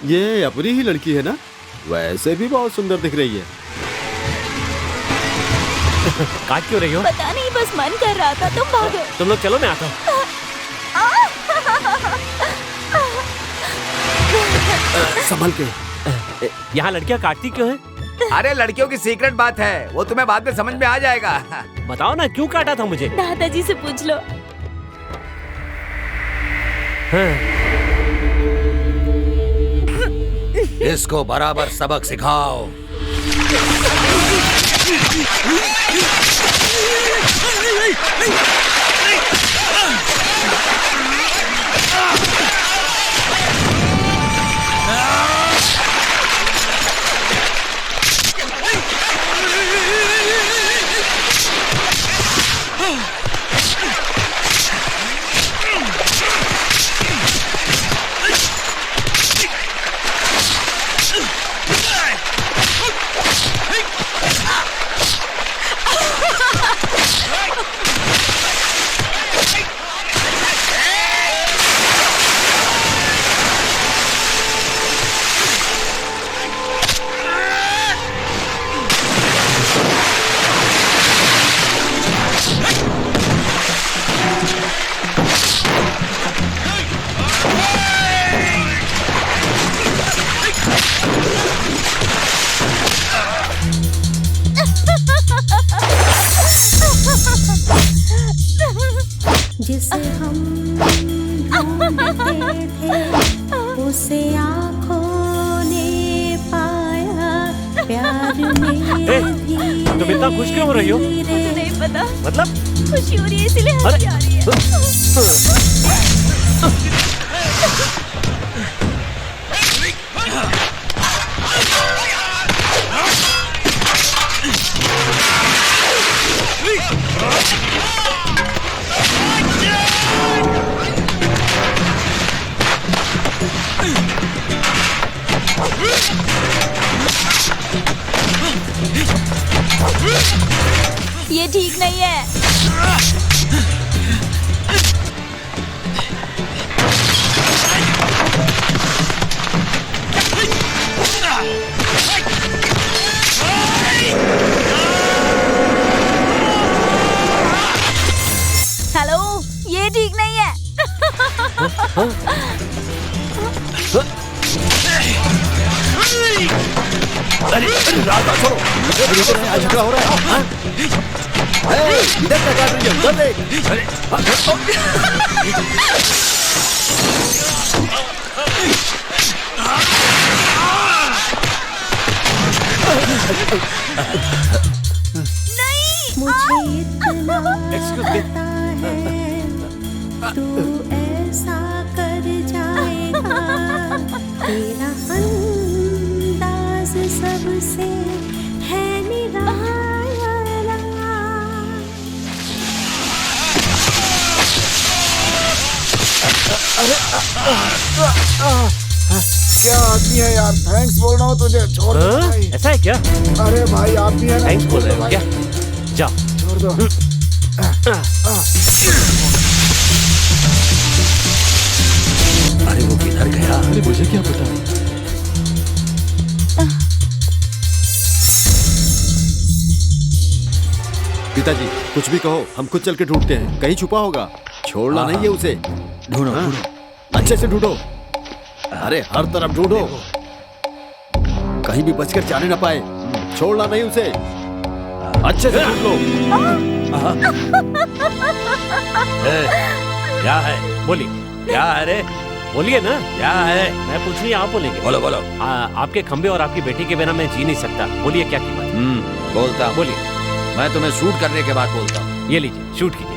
ये अपनी ही लड़की है ना? वैसे भी बहुत सुंदर दिख रही है। काट क्यों रही हो? पता नहीं, बस मन कर रहा था, तुम भागो। तुम लोग चलो, मैं आता हूँ। संभल के। यहाँ लड़कियाँ काटती क्यों हैं? अरे लड़कियों की सीक्रेट बात है, वो तुम्हें बाद में समझ में आ जाएगा। बताओ ना, क्यों काटा था मुझे? दादाजी से पूछ लो। इसको बराबर सबक सिखाओ। जिसे हम ढूंढते थे उसे आँखों ने पाया, प्यार में भी। तुम इतना खुश क्यों हो रही हो? मुझे नहीं पता, मतलब? खुशी हो रही है इसीलिए हंसी आ रही है। ये ठीक नहीं है। हेलो, ये ठीक नहीं है। अरे राधा छोड़ो, झगड़ा हो रहा है। इधर क्या काट रही है? उधर देख। नहीं, मुझे इतना पता है तू ऐसा कर जाएगा, तेरा अंदाज सबसे है निराला। क्या आदमी है यार, थैंक्स बोल रहा हूँ तुझे, छोड़ दो भाई। ऐसा है क्या? अरे भाई आदमी है ना, थैंक्स बोल रहे हो क्या? जाओ, छोड़ दो। अरे वो किधर गया? अरे मुझे क्या पता। पिताजी कुछ भी कहो, हम खुद चल के ढूंढते हैं, कहीं छुपा होगा। छोड़ना नहीं है उसे। ढूंढो ढूंढो, अच्छे से ढूंढो। अरे हर तरफ ढूंढो, कहीं भी बचकर जाने ना पाए। छोड़ना नहीं उसे, अच्छे से ढूंढ लो। क्या है? बोलिए, क्या है रे? बोलिए ना, क्या है? मैं पूछ रही, आप बोलेंगे। बोलो बोलो। आपके खंबे और आपकी बेटी के बिना मैं जी नहीं सकता। बोलिए क्या कीमत? बोलता हूँ। बोलिए। मैं तुम्हें शूट करने के बाद बोलता हूँ। ये लीजिए, शूट कीजिए।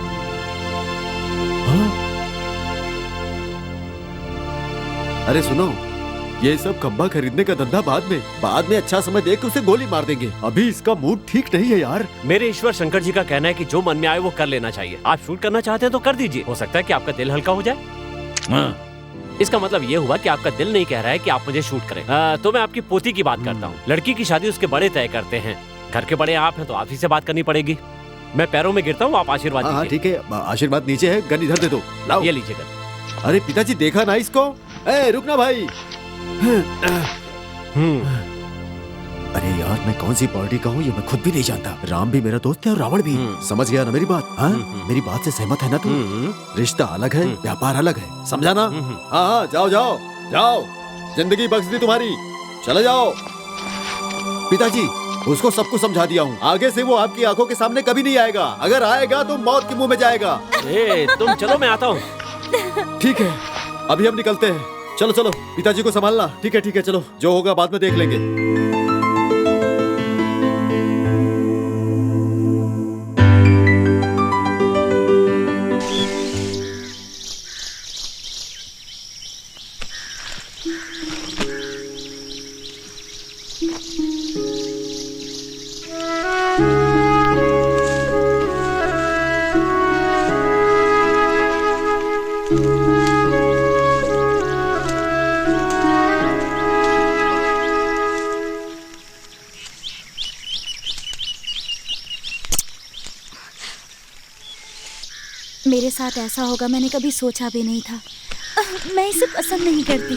अरे सुनो, ये सब खंबा खरीदने का धंधा बाद में अच्छा समय देख के उसे गोली मार देंगे। अभी इसका मूड ठीक नहीं है यार। मेरे ईश्वर शंकर जी का कहना है कि जो मन में आए वो कर लेना चाहिए। आप शूट करना चाहते हैं तो कर दीजिए, हो सकता है कि आपका दिल हल्का हो जाए। इसका मतलब ये हुआ कि आपका दिल नहीं कह रहा है कि आप मुझे शूट करें। तो मैं आपकी पोती की बात करता हूँ। लड़की की शादी उसके बड़े तय करते हैं। घर के बड़े आप हैं तो आप ही से बात करनी पड़ेगी। मैं पैरों में गिरता हूँ, आप आशीर्वाद हाँ दीजिए। ठीक है, आशीर्वाद नीचे है, गन इधर दे दो। लाओ। ये लीजिए गन। अरे पिताजी देखा ना इसको। ए रुकना भाई। अरे यार मैं कौन सी पार्टी का हूँ ये मैं खुद भी नहीं जानता। राम भी मेरा दोस्त है और रावण भी। समझ गया ना मेरी बात? हाँ मेरी बात से सहमत है ना तू? रिश्ता अलग है, व्यापार अलग है, समझा ना? हाँ जाओ जाओ जाओ, जिंदगी बख्श दी तुम्हारी, चले जाओ। पिताजी उसको सब कुछ समझा दिया हूँ, आगे से वो आपकी आंखों के सामने कभी नहीं आएगा। अगर आएगा तो मौत के मुंह में जाएगा। तुम चलो, मैं आता हूँ। ठीक है अभी हम निकलते हैं। चलो चलो पिताजी को संभालना। ठीक है चलो, जो होगा बाद में देख लेंगे। मेरे साथ ऐसा होगा मैंने कभी सोचा भी नहीं था। मैं इसे पसंद नहीं करती।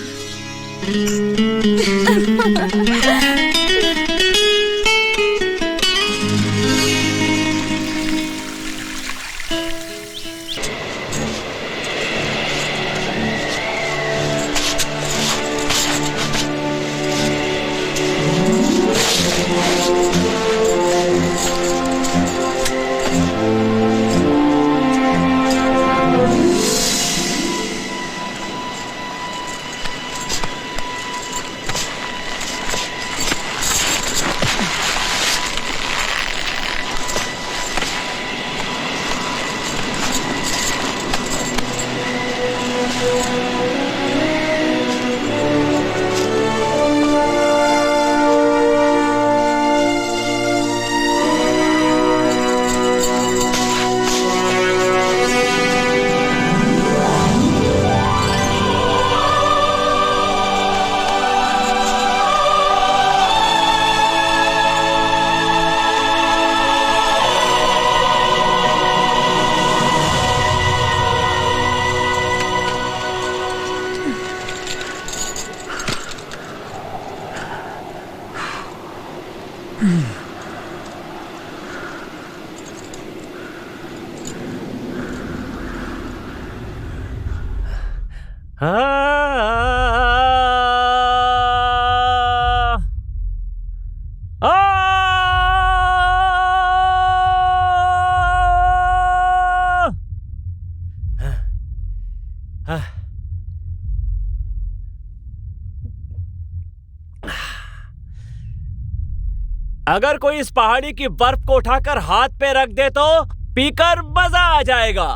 अगर कोई इस पहाड़ी की बर्फ को उठाकर हाथ पे रख दे तो पीकर मजा आ जाएगा।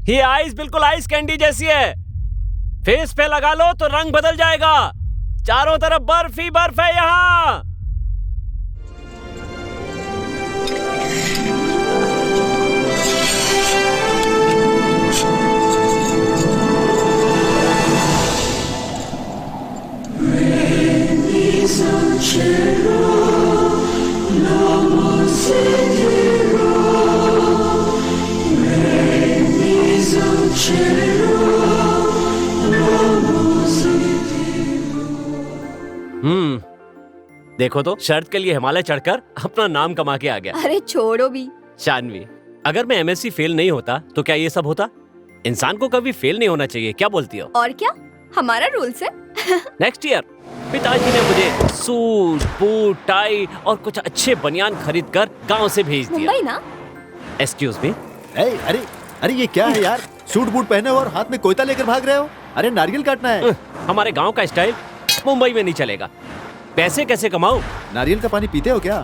ये आइस बिल्कुल आइस कैंडी जैसी है। फेस पे लगा लो तो रंग बदल जाएगा। चारों तरफ बर्फ ही बर्फ है यहां। देखो तो शर्त के लिए हिमालय चढ़कर अपना नाम कमा के आ गया। अरे छोड़ो भी। शानवी, अगर मैं एमएससी फेल नहीं होता तो क्या ये सब होता? इंसान को कभी फेल नहीं होना चाहिए, क्या बोलती हो? और क्या, हमारा रूल्स है। नेक्स्ट ईयर पिताजी ने मुझे सूट, बूट, टाई और कुछ अच्छे बनियान खरीद कर गाँव से भेज दिया। मुंबई ना? Excuse me. अरे अरे ये क्या है यार? सूट बूट पहने हो और हाथ में कोयता लेकर भाग रहे हो? अरे नारियल काटना है। हमारे गांव का स्टाइल मुंबई में नहीं चलेगा। पैसे कैसे कमाऊं? नारियल का पानी पीते हो क्या?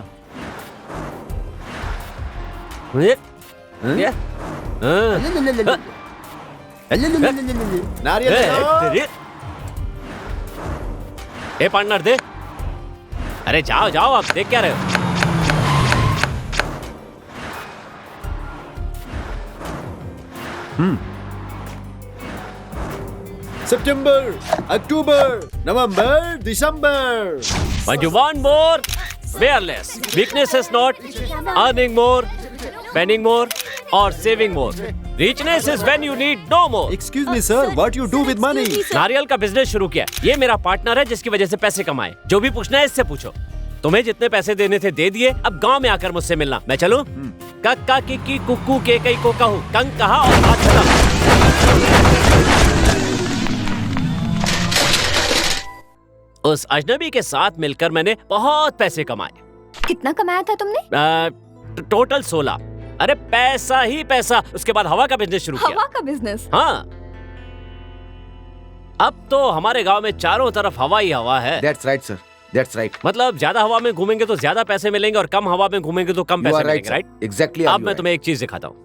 नारियल ए पार्टनर दे। अरे जाओ जाओ, आप देख क्या रहे हो? सितंबर, अक्टूबर, नवंबर, दिसंबर। But you want more, wear less. Weakness is not earning more, spending more, or saving more. Richness is when you need no more. Excuse me, sir. What you do with money? नारियल का business शुरू किया। ये मेरा partner है जिसकी वजह से पैसे कमाए। जो भी पूछना है इससे पूछो। तुम्हें जितने पैसे देने थे दे दिए, अब गांव में आकर मुझसे मिलना। मैं चलूं? कक्का किक्की कुक्कू के कई को कहूं, कंग कहा और बात खत्म। उस अजनबी के साथ मिलकर मैंने बहुत पैसे कमाए। कितना कमाया था तुमने? टोटल 16। अरे पैसा ही पैसा। उसके बाद हवा का बिजनेस शुरू किया। हवा का बिजनेस? हाँ, अब तो हमारे गांव में चारों तरफ हवा ही हवा है। That's right, sir. That's right. मतलब ज्यादा हवा में घूमेंगे तो ज्यादा पैसे मिलेंगे और कम हवा में घूमेंगे तो कम You पैसे are right, मिलेंगे, sir. राइट? Exactly. अब मैं तुम्हें एक चीज दिखाता हूँ।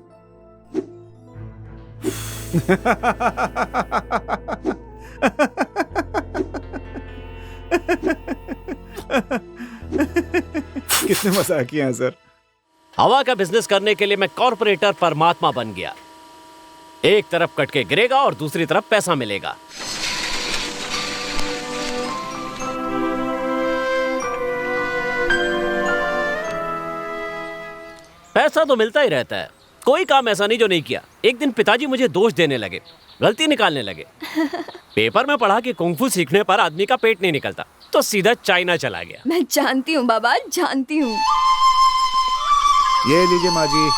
कितने मजाकिया हैं सर। हवा का बिजनेस करने के लिए मैं कॉर्पोरेटर परमात्मा बन गया। एक तरफ कट के गिरेगा और दूसरी तरफ पैसा मिलेगा। पैसा तो मिलता ही रहता है, कोई काम ऐसा नहीं जो नहीं किया। एक दिन पिताजी मुझे दोष देने लगे, गलती निकालने लगे। पेपर में पढ़ा कि कुंग फू सीखने पर आदमी का पेट नहीं निकलता, तो सीधा चाइना चला गया। मैं जानती हूँ बाबा, जानती हूँ। ये लीजिए माँ जी।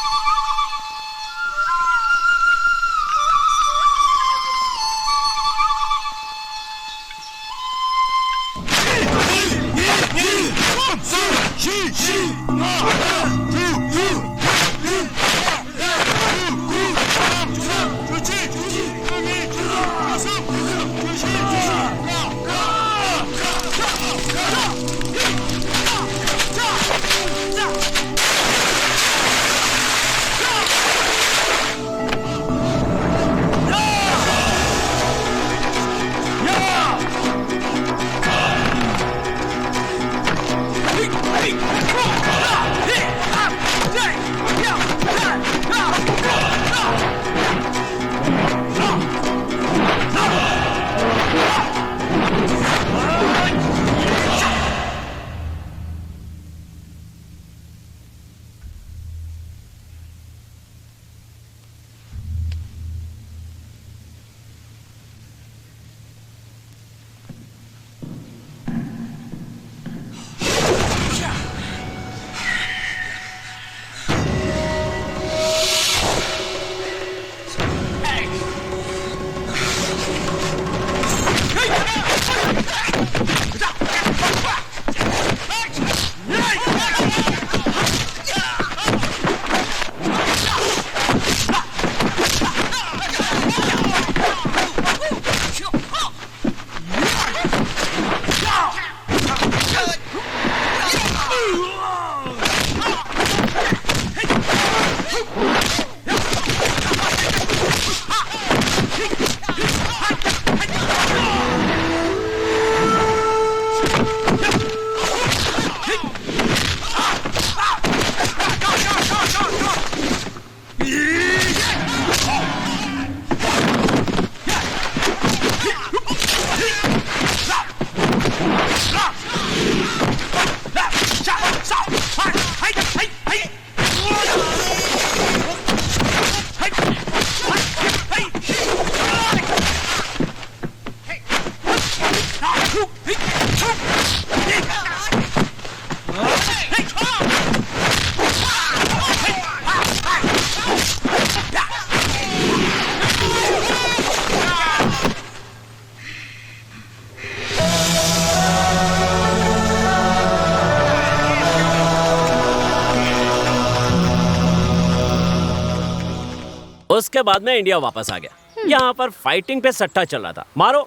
उसके बाद मैं इंडिया वापस आ गया। यहाँ पर फाइटिंग पे सट्टा चल रहा था, मारो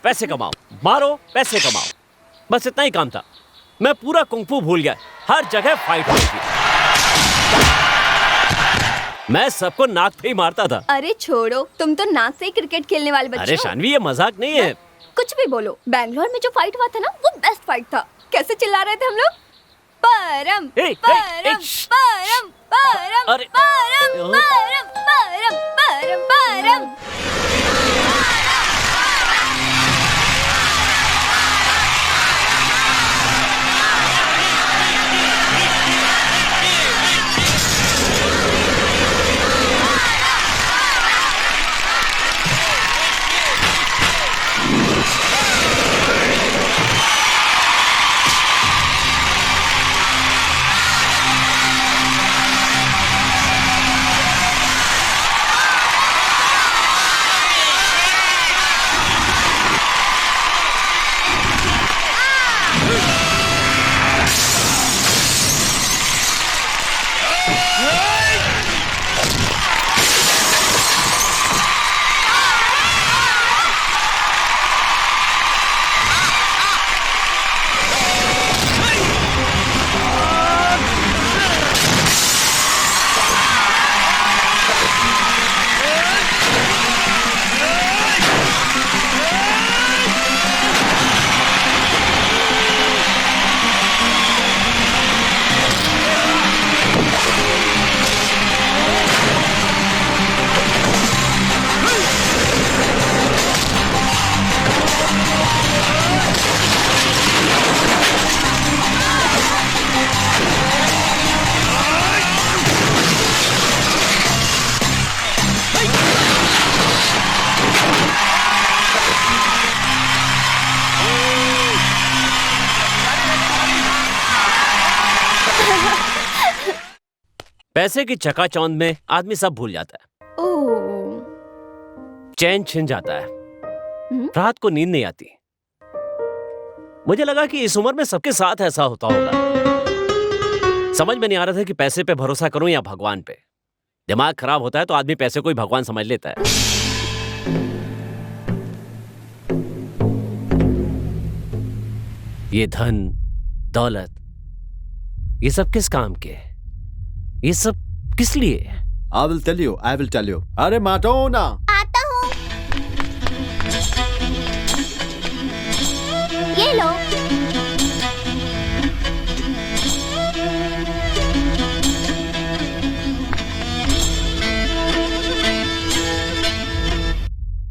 पैसे कमाओ, मारो पैसे कमाओ, बस इतना ही काम था। मैं पूरा कुंग-फू भूल गया, हर जगह फाइट हो रही थी। मैं सबको नाक पे ही मारता था। अरे छोड़ो, तुम तो नाक से ही क्रिकेट खेलने वाले बच्चे अरे हो। शानवी, ये मजाक नहीं है। कुछ भी बोलो, बैंगलोर में जो फाइट हुआ था ना, वो बेस्ट फाइट था। कैसे चिल्ला रहे थे हम लोग, परम परम परम परम अरे परम परम परम परम परम। पैसे की चकाचौंध में आदमी सब भूल जाता है, ओह, चैन छिन जाता है, रात को नींद नहीं आती। मुझे लगा कि इस उम्र में सबके साथ ऐसा होता होगा। समझ में नहीं आ रहा था कि पैसे पे भरोसा करूं या भगवान पे। दिमाग खराब होता है तो आदमी पैसे को ही भगवान समझ लेता है। ये धन दौलत, ये सब किस काम के, ये सब किस लिए? I will tell you, I will tell you. अरे माटोना, आता हूँ। ये लो।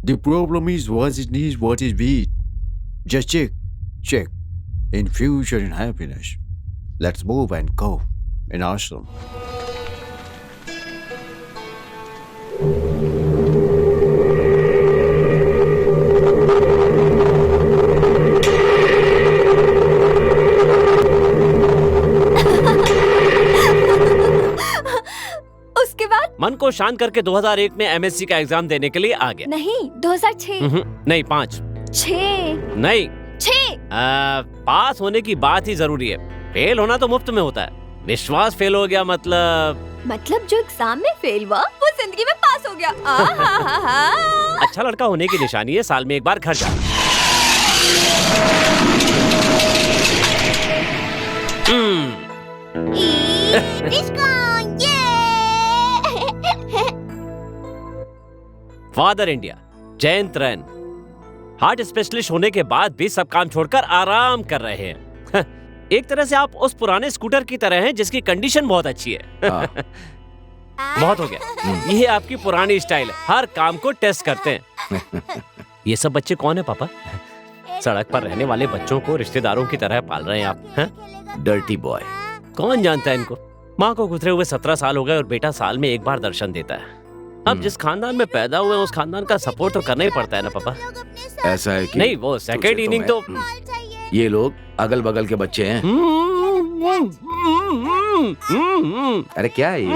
the problem is what it needs, what is we. Just check. In future, in happiness. Let's move and go in ashram. उसके बाद मन को शांत करके 2001 में एमएससी का एग्जाम देने के लिए आ गया। नहीं, 2006 नहीं 5 6 नहीं 6। पास होने की बात ही जरूरी है, फेल होना तो मुफ्त में होता है। विश्वास फेल हो गया मतलब जो एग्जाम में फेल हुआ वो जिंदगी में पास हो गया। अच्छा लड़का होने की निशानी है साल में एक बार घर जाना। फादर इंडिया जयंत रैन हार्ट स्पेशलिस्ट होने के बाद भी सब काम छोड़कर आराम कर रहे हैं। एक तरह से आप उस पुराने स्कूटर की तरह हैं जिसकी कंडीशन बहुत अच्छी है। बहुत हो गया, ये आपकी पुरानी स्टाइल है, हर काम को टेस्ट करते हैं। ये सब बच्चे कौन है पापा? सड़क पर रहने वाले बच्चों को रिश्तेदारों की तरह पाल रहे हैं आप। Dirty boy. कौन जानता है इनको? माँ को गुजरे हुए 17 साल हो गए और बेटा साल में एक बार दर्शन देता है। अब जिस खानदान में पैदा हुए उस खानदान का सपोर्ट तो करना ही पड़ता है ना पापा। ऐसा है कि नहीं, वो सेकंड इनिंग तो ये लोग अगल बगल के बच्चे हैं। अरे क्या है ये?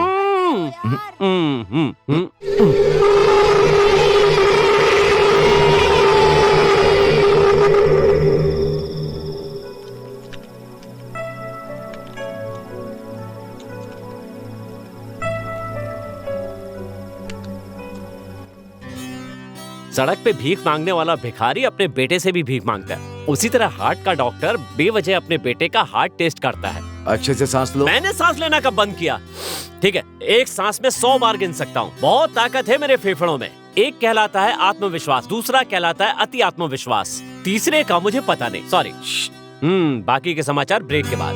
सड़क पे भीख मांगने वाला भिखारी अपने बेटे से भी भीख मांगता है, उसी तरह हार्ट का डॉक्टर बेवजह अपने बेटे का हार्ट टेस्ट करता है। अच्छे से सांस लो। मैंने सांस लेना कब बंद किया? ठीक है, एक सांस में 100 बार गिन सकता हूँ। बहुत ताकत है मेरे फेफड़ों में। एक कहलाता है आत्मविश्वास, दूसरा कहलाता है अति आत्मविश्वास। तीसरे का मुझे पता नहीं, सॉरी। बाकी के समाचार ब्रेक के बाद।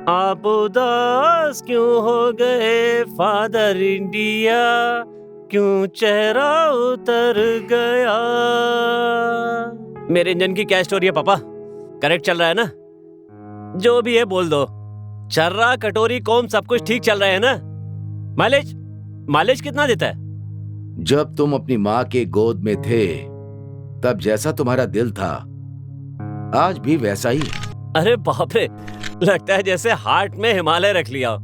आप उदास क्यों हो गए फादर इंडिया, क्यों चेहरा उतर गया। मेरे इंजन की क्या स्टोरी है पापा? करेक्ट चल रहा है ना? जो भी है बोल दो। चर्रा कटोरी कोम सब कुछ ठीक चल रहा है ना? माइलेज माइलेज कितना देता है? जब तुम अपनी माँ के गोद में थे तब जैसा तुम्हारा दिल था आज भी वैसा ही है। अरे बाप रे, लगता है जैसे हार्ट में हिमालय रख लिया।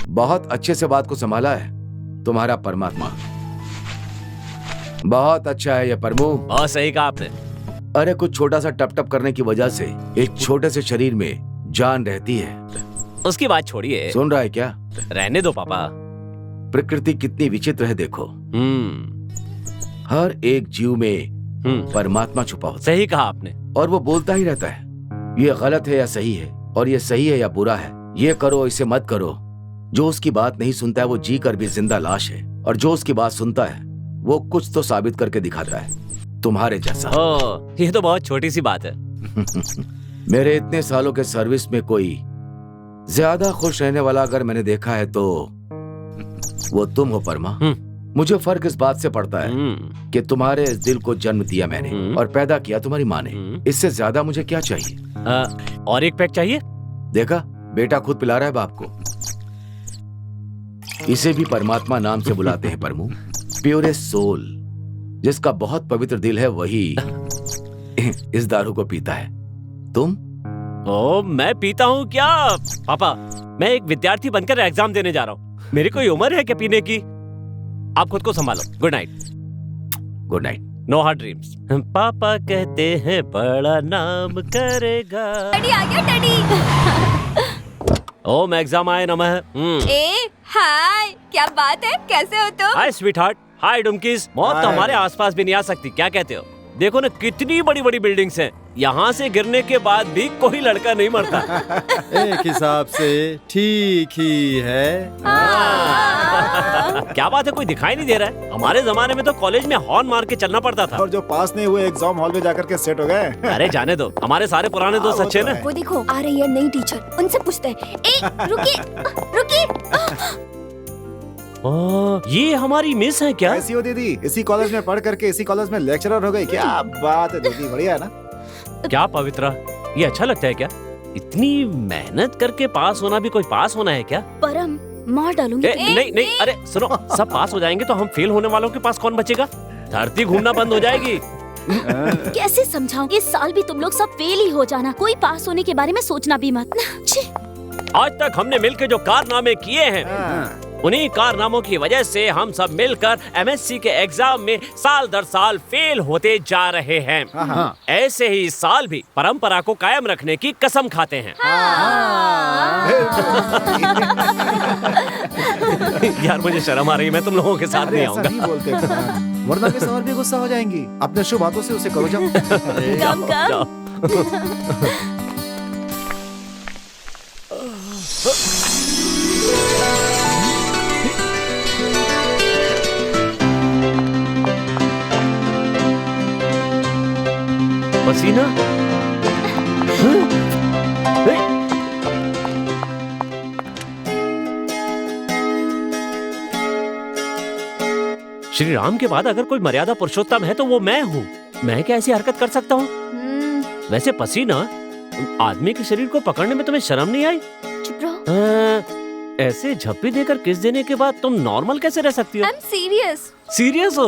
बहुत अच्छे से बात को संभाला है तुम्हारा परमात्मा। बहुत अच्छा है ये प्रभु। बहुत सही कहा आपने। अरे कुछ छोटा सा टप टप करने की वजह से एक छोटे से शरीर में जान रहती है। उसकी बात छोड़िए। सुन रहा है क्या? रहने दो पापा। प्रकृति कितनी विचित्र है देखो। हर एक जीव में परमात्मा छुपा होता है। सही कहा आपने। और वो बोलता ही रहता है ये गलत है या सही है, और ये सही है या बुरा है, ये करो इसे मत करो। जो उसकी बात नहीं सुनता है वो जी कर भी जिंदा लाश है, और जो उसकी बात सुनता है वो कुछ तो साबित करके दिखाता है, तुम्हारे जैसा। ये तो बहुत छोटी सी बात है। मेरे इतने सालों के सर्विस में कोई ज्यादा खुश रहने वाला अगर मैंने देखा है तो वो तुम हो परमा। मुझे फर्क इस बात से पड़ता है कि तुम्हारे इस दिल को जन्म दिया मैंने और पैदा किया तुम्हारी माँ ने। इससे ज्यादा मुझे क्या चाहिए? और एक पैक चाहिए? देखा, बेटा खुद पिला रहा है बाप को। इसे भी परमात्मा नाम से बुलाते हैं परमू। प्योरेस्ट सोल, जिसका बहुत पवित्र दिल है, वही इस दारू को पीता है। तुम? मैं पीता हूँ क्या पापा? मैं एक विद्यार्थी बनकर एग्जाम देने जा रहा हूँ। मेरी कोई उम्र है क्या पीने की? आप खुद को संभालो। Good night. Good night. No hard dreams. पापा कहते हैं बड़ा नाम करेगा। डैडी आ गया डैडी। ओम एग्जाम आए नमः। ए हाय, क्या बात है, कैसे हो तुम? हाय स्वीट हार्ट। हाय डुमकीज। मौत तो हमारे आसपास भी नहीं आ सकती, क्या कहते हो? देखो ना कितनी बड़ी बड़ी बिल्डिंग्स हैं। यहाँ से गिरने के बाद भी कोई लड़का नहीं मरता। एक हिसाब से ठीक ही है। क्या बात है, कोई दिखाई नहीं दे रहा है? हमारे जमाने में तो कॉलेज में हॉर्न मार के चलना पड़ता था। और जो पास नहीं हुए एग्जाम हॉल में जाकर के सेट हो गए। अरे जाने दो, हमारे सारे पुराने दोस्त अच्छे ना। वो देखो आ रही है नई टीचर, उनसे पूछते हैं। ए रुकिए रुकिए। ये हमारी मिस है क्या? कैसी हो दीदी? इसी कॉलेज में पढ़ करके इसी कॉलेज में लेक्चरर हो गई। क्या बात है दीदी, बढ़िया है ना? क्या पवित्रा, ये अच्छा लगता है क्या? इतनी मेहनत करके पास होना भी कोई पास होना है क्या? परम मार डालूंगी। नहीं नहीं, अरे सुनो, सब पास हो जाएंगे तो हम फेल होने वालों के पास कौन बचेगा? धरती घूमना बंद हो जाएगी। कैसे समझाऊं? इस साल भी तुम लोग सब फेल ही हो जाना। कोई पास होने के बारे में सोचना भी मत। आज तक हमने मिलकर जो कारनामे किए हैं, उन्हीं कारनामों की वजह से हम सब मिलकर एमएससी के एग्जाम में साल दर साल फेल होते जा रहे हैं। ऐसे ही इस साल भी परंपरा को कायम रखने की कसम खाते हैं। यार मुझे शर्म आ रही है, मैं तुम लोगों के साथ नहीं ऐसा नहीं आऊंगा। बोलते वरना मिस और भी गुस्सा हो जाएंगी। अपने शुभ हाथों से उसे करो। जाओ। कम कम। पसीना? श्री राम के बाद अगर कोई मर्यादा पुरुषोत्तम है तो वो मैं हूँ। मैं क्या ऐसी हरकत कर सकता हूँ? वैसे पसीना, आदमी के शरीर को पकड़ने में तुम्हें शर्म नहीं आई? चुप रहो। ऐसे झप्पी देकर किस देने के बाद तुम नॉर्मल कैसे रह सकती हो? I am serious. सीरियस हो?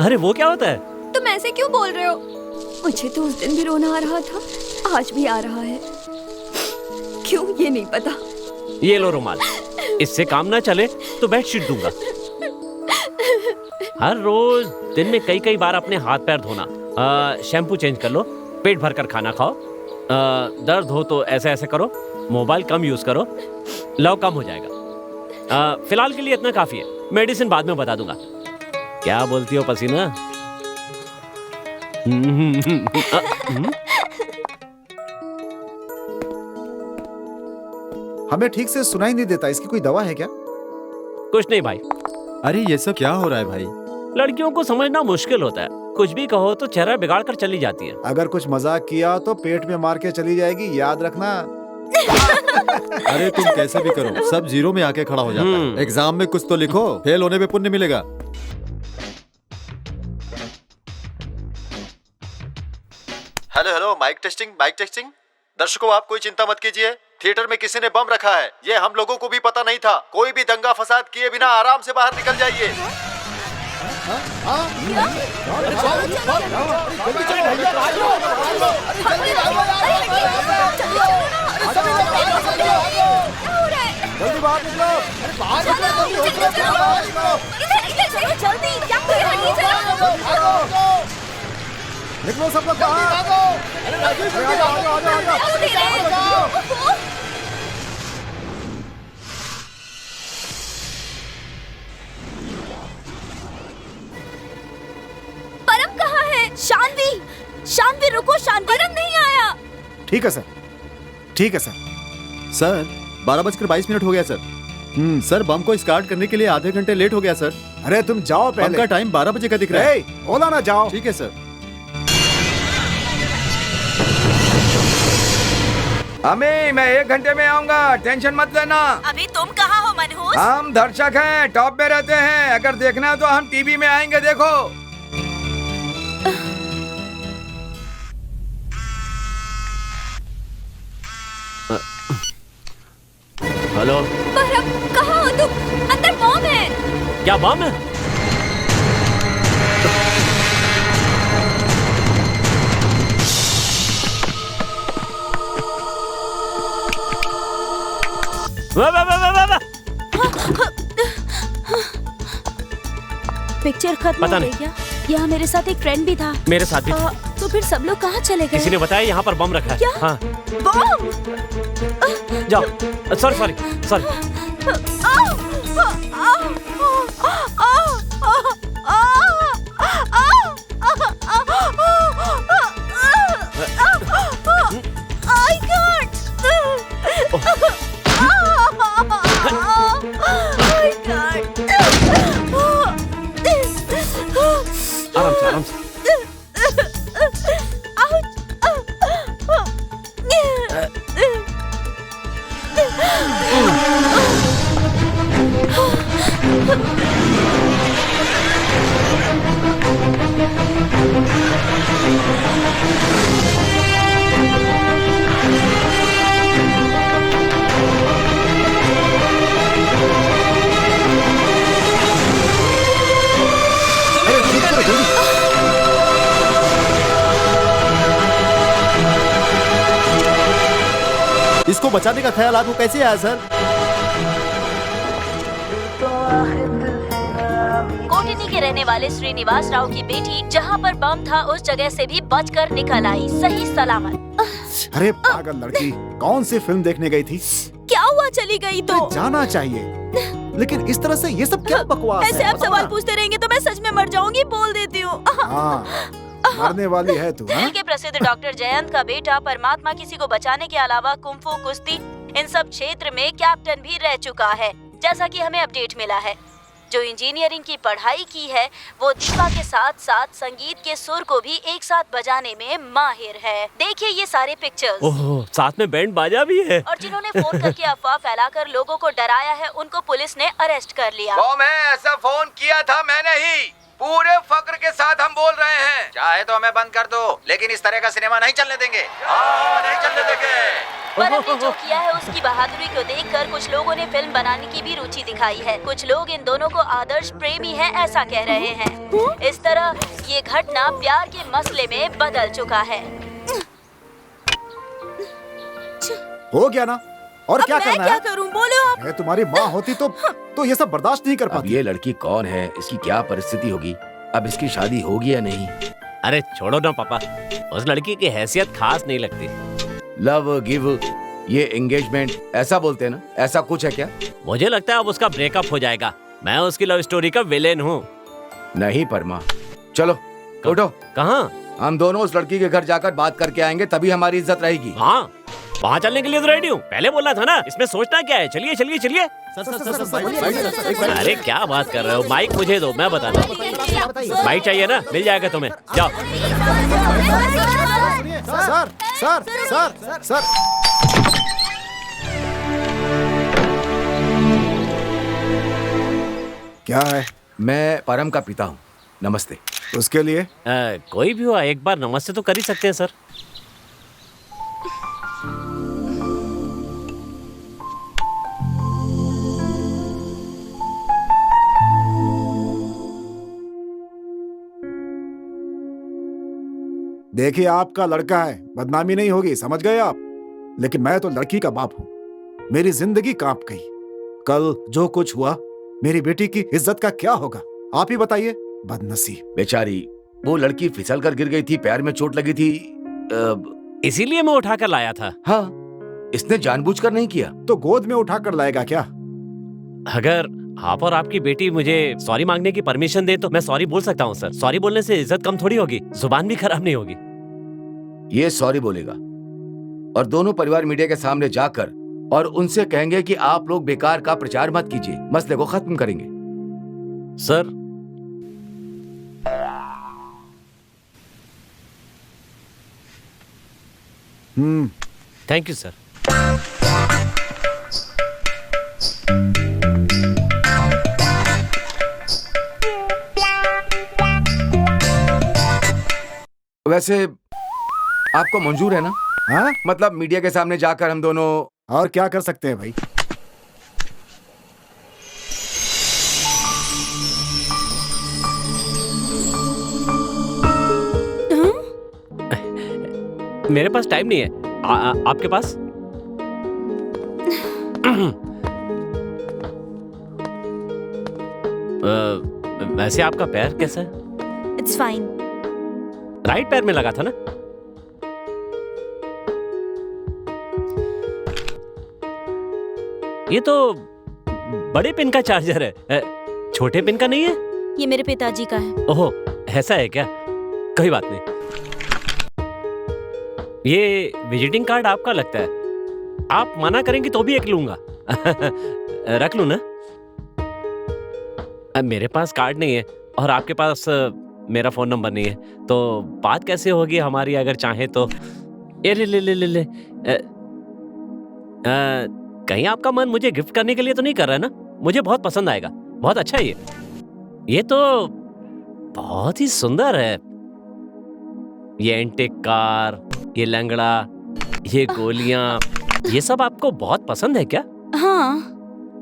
अरे वो क्या होता है? तुम ऐसे क्यों बोल रहे हो? मुझे तो उस दिन भी रोना आ रहा था, आज भी आ रहा है। क्यों ये नहीं पता। ये लो रुमाल, इससे काम ना चले तो बेडशीट दूंगा। हर रोज दिन में कई कई बार अपने हाथ पैर धोना, शैम्पू चेंज कर लो, पेट भर कर खाना खाओ, दर्द हो तो ऐसे ऐसे करो, मोबाइल कम यूज करो, लव कम हो जाएगा। फिलहाल के लिए इतना काफी है, मेडिसिन बाद में बता दूंगा। क्या बोलती हो पसीना? हमें ठीक से सुनाई नहीं देता, इसकी कोई दवा है क्या? कुछ नहीं भाई, अरे ये सब क्या हो रहा है भाई? लड़कियों को समझना मुश्किल होता है। कुछ भी कहो तो चेहरा बिगाड़ कर चली जाती है। अगर कुछ मजाक किया तो पेट में मार के चली जाएगी, याद रखना। अरे तुम कैसे भी करो, सब जीरो में आके खड़ा हो जाता है। एग्जाम में कुछ तो लिखो, फेल होने पे पुण्य मिलेगा। Hello hello, mic testing mic testing. दर्शकों आप कोई चिंता मत कीजिए, थिएटर में किसी ने बम रखा है, ये हम लोगों को भी पता नहीं था। कोई भी दंगा फसाद किए बिना आराम से बाहर निकल जाइए। जल्दी बाहर निकलो। जल्दी क्या कर रही है? निकलो सब लोग बाहर। परम कहाँ है? शानवी, शानवी रुको, शानवी। परम नहीं आया। ठीक है सर, ठीक है सर। सर 12:22 हो गया सर। सर बम को स्टार्ट करने के लिए आधे घंटे लेट हो गया सर। अरे तुम जाओ बम पहले। का टाइम 12 बजे का दिख रहा है। बोला ना जाओ। ठीक है सर। अमी मैं 1 घंटे में आऊंगा, टेंशन मत लेना। अभी तुम कहाँ हो मनहूस? हम दर्शक हैं, टॉप में रहते हैं। अगर देखना है तो हम टीवी में आएंगे, देखो। हेलो, परम कहाँ हो तुम? अंदर बम है। क्या बम है? वाह वाह वाह वाह वाह। पिक्चर खत्म पता हो गई नहीं। क्या? यहाँ मेरे साथ एक फ्रेंड भी था। मेरे साथ भी। तो फिर सब लोग कहाँ चले गए? किसी ने बताया यहाँ पर बम रखा है। क्या? हाँ, बम! जाओ। Sorry sorry sorry. आराम से आराम से। इसको बचाने का ख्याल आपको कैसे आया सर? कोटिनी के रहने वाले श्रीनिवास राव की बेटी जहाँ पर बम था उस जगह से भी बचकर निकल आई, सही सलामत। अरे पागल लड़की, कौन सी फिल्म देखने गई थी? क्या हुआ, चली गई तो? जाना चाहिए, लेकिन इस तरह से ये सब क्या बकवास है? ऐसे आप सवाल पूछते रहेंगे तो मैं सच में मर जाऊंगी, बोल देती हूँ। हाँ, मरने वाली है तू। दिल्ली के प्रसिद्ध डॉक्टर जयंत का बेटा परमात्मा किसी को बचाने के अलावा कुंफू, कुश्ती इन सब क्षेत्र में कैप्टन भी रह चुका है। जैसा कि हमें अपडेट मिला है, जो इंजीनियरिंग की पढ़ाई की है वो दीपा के साथ साथ संगीत के सुर को भी एक साथ बजाने में माहिर है। देखिए ये सारे पिक्चर्स। ओह, साथ में बैंड बाजा भी है। और जिन्होंने फोन करके अफवाह फैलाकर लोगों को डराया है उनको पुलिस ने अरेस्ट कर लिया। वो मैं ऐसा फोन किया था, मैंने ही। पूरे फक्र के साथ हम बोल रहे हैं, चाहे तो हमें बंद कर दो, लेकिन इस तरह का सिनेमा नहीं चलने देंगे। नहीं चलने देंगे। परम ने जो किया है उसकी बहादुरी को देखकर कुछ लोगों ने फिल्म बनाने की भी रुचि दिखाई है। कुछ लोग इन दोनों को आदर्श प्रेमी हैं ऐसा कह रहे हैं। इस तरह ये घटना प्यार के मसले में बदल चुका है। हो गया ना, और क्या करना है? करूं, बोलो आप। मैं तुम्हारी माँ होती तो ये सब बर्दाश्त नहीं कर अब पाती। ये लड़की कौन है, इसकी क्या परिस्थिति होगी, अब इसकी शादी होगी या नहीं? अरे छोड़ो ना पापा, उस लड़की की हैसियत खास नहीं लगती। लव गिव, ये एंगेजमेंट ऐसा बोलते हैं ना, ऐसा कुछ है क्या? मुझे लगता है अब उसका ब्रेकअप हो जाएगा। मैं उसकी लव स्टोरी का विलेन हूँ। नहीं परमा, चलो उठो। कहाँ? हम दोनों उस लड़की के घर जाकर बात करके आएंगे, तभी हमारी इज्जत रहेगी। हाँ, वहाँ चलने के लिए तो रेडी हूँ। पहले बोलना था ना, इसमें सोचना क्या है। चलिए चलिए चलिए। अरे क्या बात कर रहे हो, माइक मुझे दो, मैं बताता हूँ। माइक चाहिए ना, मिल जाएगा तुम्हें, जाओ। सर सर सर सर क्या है? मैं परम का पिता हूँ। नमस्ते। उसके लिए कोई भी हो, एक बार नमस्ते तो कर ही सकते हैं सर। देखिए, आपका लड़का है, बदनामी नहीं होगी, समझ गए आप? लेकिन मैं तो लड़की का बाप हूं। मेरी जिंदगी कांप गई। कल जो कुछ हुआ, मेरी बेटी की इज्जत का क्या होगा? आप ही बताइए। बदनसीब बेचारी, वो लड़की फिसल कर गिर गई थी, पैर में चोट लगी थी, इसीलिए मैं उठाकर लाया था। हाँ, इसने जानबूझकर नहीं किया। तो गोद में उठाकर लाएगा क्या? अगर आप और आपकी बेटी मुझे सॉरी मांगने की परमिशन दे तो मैं सॉरी बोल सकता हूँ सर। सॉरी बोलने से इज्जत कम थोड़ी होगी, जुबान भी खराब नहीं होगी। ये सॉरी बोलेगा और दोनों परिवार मीडिया के सामने जाकर और उनसे कहेंगे कि आप लोग बेकार का प्रचार मत कीजिए, मसले को खत्म करेंगे। Sir, thank you sir. वैसे आपको मंजूर है ना? हाँ, मतलब मीडिया के सामने जाकर हम दोनों और क्या कर सकते हैं भाई? मेरे पास टाइम नहीं है। आपके पास? वैसे आपका पैर कैसा है? It's fine. राइट पैर में लगा था ना? ये तो बड़े पिन का चार्जर है, छोटे पिन का नहीं है। ये मेरे पिताजी का है। ओहो, ऐसा है क्या? कोई बात नहीं। ये विजिटिंग कार्ड आपका लगता है। आप मना करेंगी तो भी एक लूंगा। रख लूं ना? मेरे पास कार्ड नहीं है और आपके पास मेरा फोन नंबर नहीं है, तो बात कैसे होगी हमारी अगर चाहे तो? ये ले। कहीं आपका मन मुझे गिफ्ट करने के लिए तो नहीं कर रहा है ना? मुझे बहुत पसंद आएगा, बहुत अच्छा है ये तो बहुत ही सुंदर है। ये एंटिक कार, ये लंगड़ा, ये गोलियां, ये सब आपको बहुत पसंद है क्या? हाँ।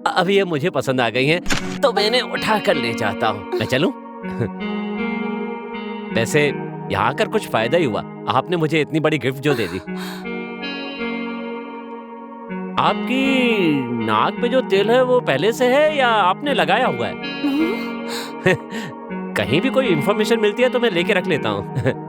अब ये मुझे पसंद आ गई हैं, तो मैंने उठा कर ले जाता हूँ। मैं चलूं? वैसे यहाँ आकर कुछ फायदा ही हुआ, आपने मुझे इतनी बड़ी गिफ्ट जो दे दी। आपकी नाक पे जो तेल है वो पहले से है या आपने लगाया हुआ है? कहीं भी कोई इंफॉर्मेशन मिलती है तो मैं लेके रख लेता हूँ।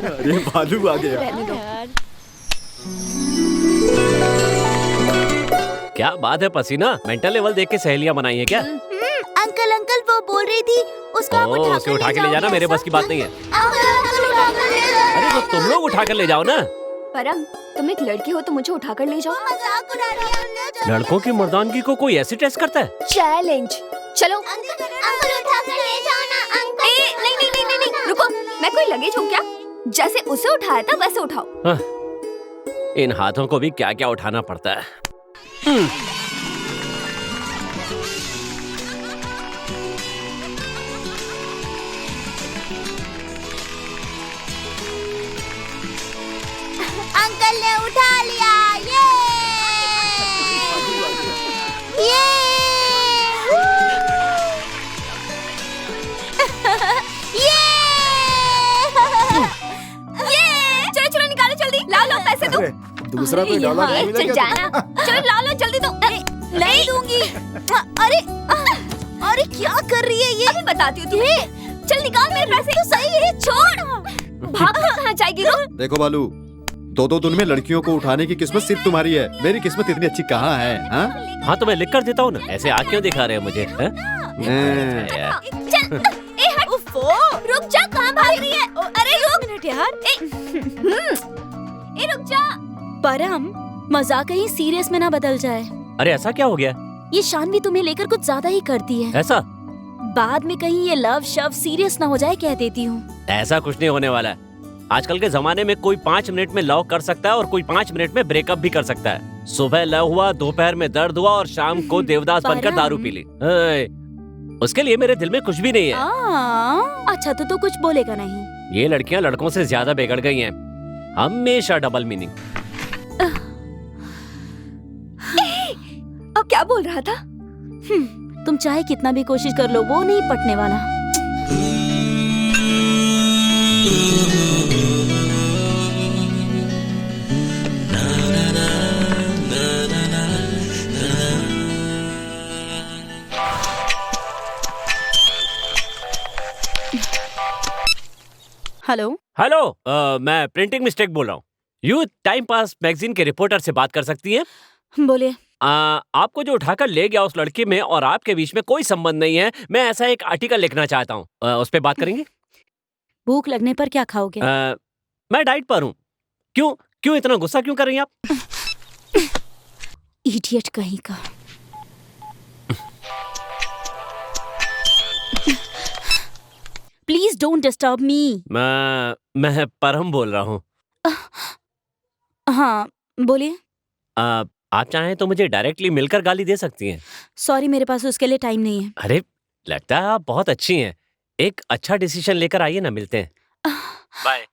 अरे भालू आ गया। क्या बात है पसीना, मेंटल लेवल देख के सहेलियां बनाई है क्या? अंकल अंकल वो बोल रही थी उसको आप उसके उठा के ले जाना, मेरे बस की बात नहीं है। अरे तो तुम लोग उठा कर ले जाओ ना। परम, तुम एक लड़की हो तो मुझे उठा कर ले जाओ। मजाक उड़ा रही है। लड़कों की मर्दानगी को कोई ऐसे टेस्ट करता है? चैलेंज। चलो अंकल उठा कर ले जाओ ना अंकल। नहीं, रुको, मैं कोई लगेज हूँ क्या? जैसे उसे उठाया था वैसे उठाओ। इन हाथों को भी क्या क्या उठाना पड़ता है। अंकल ने उठा लिया। ये चलो निकालो जल्दी। लो पैसे दो। दूसरा कोई डाला नहीं मिला क्या? जाना। चलो लो जल्दी दो। नहीं दूंगी। अरे क्या कर रही है ये? अभी बताती हूँ तुम्हें। चल निकाल मेरे पैसे। तो सही है, छोड़। भाग कहाँ जाएगी? रुक। देखो बालू, दो तुन में लड़कियों को उठाने की किस्मत सिर्फ तुम्हारी है, मेरी किस्मत इतनी अच्छी कहाँ है? हाँ तो मैं लिख कर देता हूँ ना, ऐसे आँख क्यों दिखा रहे हैं मुझे? चल, ए हट। रुक जा, कहाँ भाग रही है? अरे रुक मिनट यार। ए रुक जा। परम, मजाक कहीं सीरियस में ना बदल जाए। अरे ऐसा क्या हो गया? ये शानवी तुम्हें लेकर कुछ ज्यादा ही करती है। ऐसा? बाद में कहीं ये लव शव सीरियस ना हो जाए, कह देती हूँ। ऐसा कुछ नहीं होने वाला है। आजकल के जमाने में कोई 5 मिनट में लव कर सकता है और कोई 5 मिनट में ब्रेकअप भी कर सकता है। सुबह लव हुआ, दोपहर में दर्द हुआ और शाम को देवदास बनकर दारू पी ली। उसके लिए मेरे दिल में कुछ भी नहीं है। अच्छा तो कुछ बोलेगा नहीं। ये लड़कियां लड़कों से ज्यादा बिगड़ गई हैं। हमेशा डबल मीनिंग। अब क्या बोल रहा था? तुम चाहे कितना भी कोशिश कर लो, वो नहीं पटने वाला। हेलो हेलो, मैं प्रिंटिंग मिस्टेक बोल रहा हूँ। यू टाइम पास मैगजीन के रिपोर्टर से बात कर सकती हैं? बोलिए। आपको जो उठाकर ले गया उस लड़की में और आपके बीच में कोई संबंध नहीं है। मैं ऐसा एक आर्टिकल लिखना चाहता हूँ, उस पे बात करेंगे? भूख लगने पर क्या खाओगे? मैं डाइट पर हूँ। क्यों इतना गुस्सा क्यों कर रही हैं आप? इडियट कहीं का। Please don't disturb me. मैं परम बोल रहा हूँ। हाँ बोलिए। आप चाहें तो मुझे डायरेक्टली मिलकर गाली दे सकती हैं। सॉरी, मेरे पास उसके लिए टाइम नहीं है। अरे लगता है आप बहुत अच्छी हैं। एक अच्छा डिसीजन लेकर आइए ना, मिलते हैं। बाय।